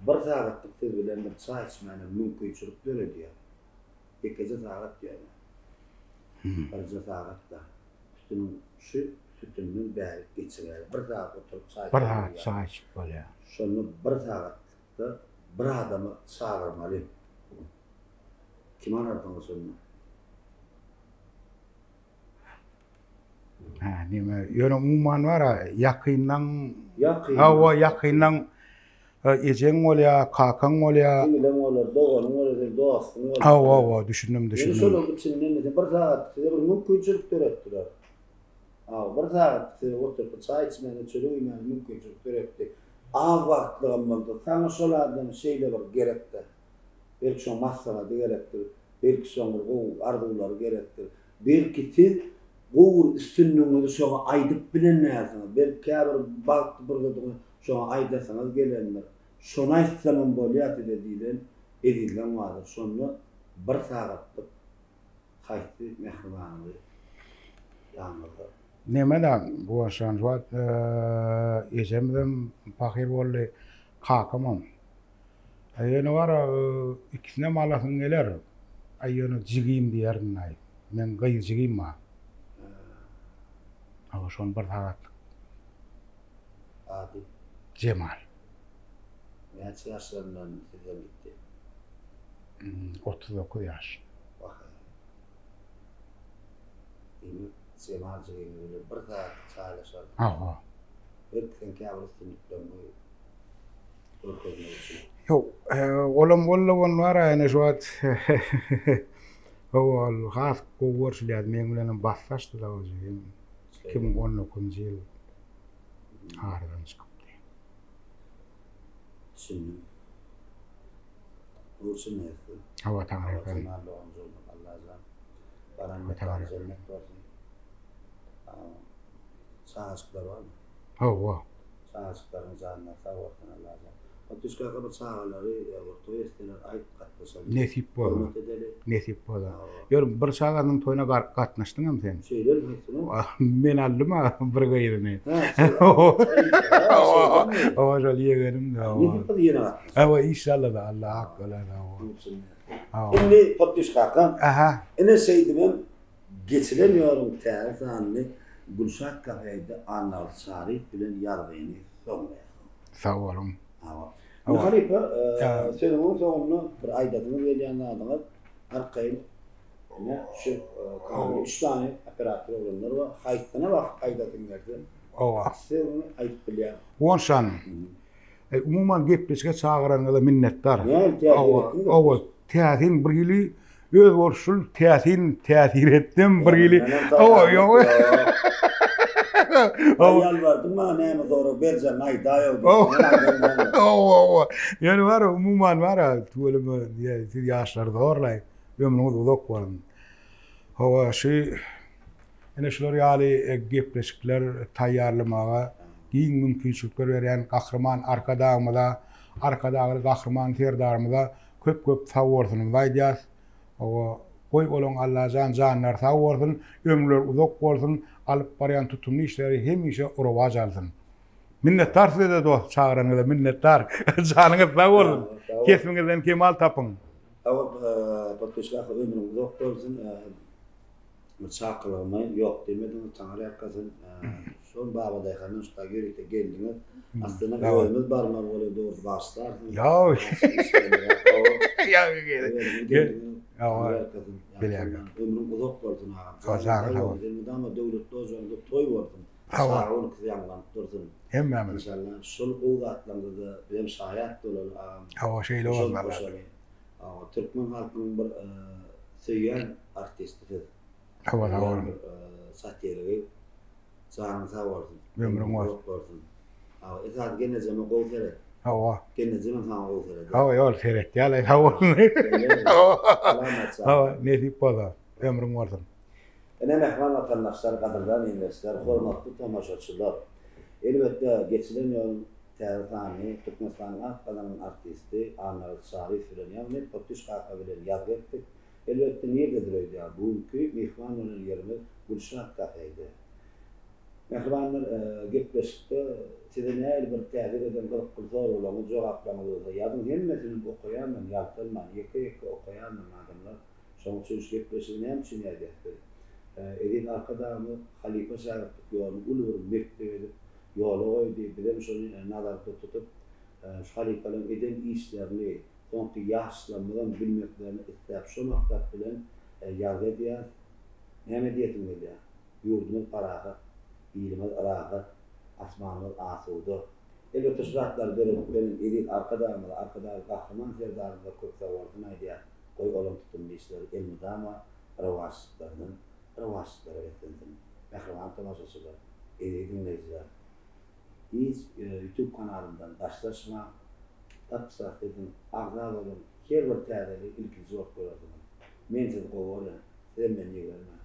bir saatlik sözülen bir çay içmenin mümkinçilik döredi ya. Ekece saat yani. Barca saatta. Sütünün bäri geçirer. Bir saat oturup çay içip bolýar. Şonu bir saatda bir adamy çağırmaly. Kim anardyň şonu? Ha, nime? Ýöne umman bar, ýakyndan. Hawa ýakyndan ejeň bolýar, kakaň bolýar. Kimden bolar, dogaň bolar, dostum bolar. Hawa, düşündim. Şolun içinden bir saat, bir mümkinçilik döretdiler. Bir saat oturup çay içmeni, çölüýmeni mümkinçilik döretdi. Wagtlarymda sana şolardan şeýle bir gerekdi. Belki şu massana gerekdir, belki şu arzular gerekdir. Belki siz bu üstünlüğünü şoňa aýdyp bilen näsiniz. Belki bir wagt bir şoňa aýdasaňyz gelenler. Şonu aýtsamam bolýar diýilen edilen vardır. Şonu bir saatlyk haýsy mehribanly ýanyldy. Nemeden bu aşan eşemden fakir boldy kakamam. Aýyny var, ikisine malasyn geler. Aýyny jigim diýerin aý. Men gyýy jigim ma. Ama şon bir sagat. Adi. Cemal. Neçe yaşlarından sizden gitti? 39 ýaş. Bak. Ini Cemal jigimi bir sagat çaylaşar. Aha. Erken käbirsin Ýok, olam bollawan bar ene şoat. Ol has gowurşlýar men bilen bassaşdy da özüm. 2019 ýyl. Hardan çykypdy. Şimdi Ursun neyse. Hawa taňra Allah'ın Allah'ın baran cennet olsun. Sağlıklar var mı? Hawa. Sağlıkların canına sağ olsun Allah'ın. O tüşka kadar sağları ortaya isteler ayıp katlaşan. Nesip boldy. Hürmet edelim. Nesip boldy. Ýörum bir saganyň toýuna gatnaşdyňam sen. Şeyler mi? Men aldım bir gaýryny. Hawa jol ýegerim da. Ne kadar yine var. Hawa inşallah da Allah hak bilen hawa. Şimdi Potuşka kan. Aha. Ene şeydim geçilemiyorum tersanlı Gülşah kafede Anal Sarif bilen Yarbayını sonlaya. Sağ olun. Hava. Halipa senin o sonunu bir aydatını veriyen adamlar arkayın ne şu kanlı 3 tane operatör olanlar var. Haytına bak aydatın verdi. Owa. Senin ayıp bilen. Wonşan. Umuman gepleşge çağıranyňa minnetdar. Owa. Täsin bir gili öz borçul täsir etdim bir gili. Owa ýok. Ayal vardı mı neyme doğru bercan ay dayo. Owa. Yani var umuman var tuğulma ýa ýaşlar dorlay. Ömrüň uzak bolan. Hawa şu ene şular ýaly gepleşikler taýýarlamaga giň mümkinçilikler berýän gahrman arkadagy gahrman terdarmyda köp sag bolsun daýdýas. Hawa goý bolan Allahan janlar sag bolsun, ömürler uzak bolsun, alyp barýan tutumly işleri hemişe rowaj alsyn. Minnetdar size de çağıranyňa minnetdar. Janyňyz sag bolsun. Kesmiňizden kemal tapyň. Hawa Potuşka ömrüň uzak bolsun. Çağırılmay yok demedim Tanrı arkasın son baba dayhanın usta görüte geldiğiniz aslında ömrümüz barmar böyle doğru başlar. Ya. Ya gel. Ömrüm uzak olsun ha. Ama devlet dozunda toy vurdum. Sağlık yandan durdum. Hemmemiz. İnşallah sol oğlatlarında da benim şahit dolar. Hava şeyle olmalı. Türkmen halkının bir söyleyen artistidir. Hawa. Satiriği sağın sağ olsun. Ömrüm var. Esas gene zaman gol kere. Hawa. Gene zaman sağ gol kere. Hawa yol seret ýaly hawa. Hawa nesip bola. Ömrüm bolsun. Ene mehman vatandaşlar, kadırdan investor, hormatly tamaşaçylar. Elbette geçilen ýol täzany Türkmenistan'ın atqadan artisti Anal Sarif bilen ýa-ni Potuşka bilen ýazgypdyk. Elbette nerede duruydu bugünkü mehman olan yerimiz Gülşah kafeydi. Mehmanlar gepleşikde size näil bir täzir eden bir zor olan jogaplamalydy. Ýa-da hemmesini okuyanman, ýaltyrman, ýeke okuyanman adamlar. Şoň üçin gepleşigini hem üçin ýerdi. Edin arkadamy halifa şahitlik ýoly ulur mektebede ýoly goýdy, bilen şonu nazarda tutup halifanyň eden işlerini Sonki yaşlanmadan bilmeklerini isteyip şu maksat bilen yazı diye ne diyetim diye yurdumuz parağı, ilimiz arağı, asmanımız asudu. Elbette şuratlar verip benim elin arkada kahraman serdarında kökse orduna diye koy olan tutumlu işleri elmide ama ravaşlıkları etlendim. Mehriman temaşasılar, dinleyiciler. Biz YouTube kanalından daşlaşma Tapsaq dedim, ağzal olun, her bir tədəli ilk zor qoyardım. Men siz qovarım, sen men yeğerim.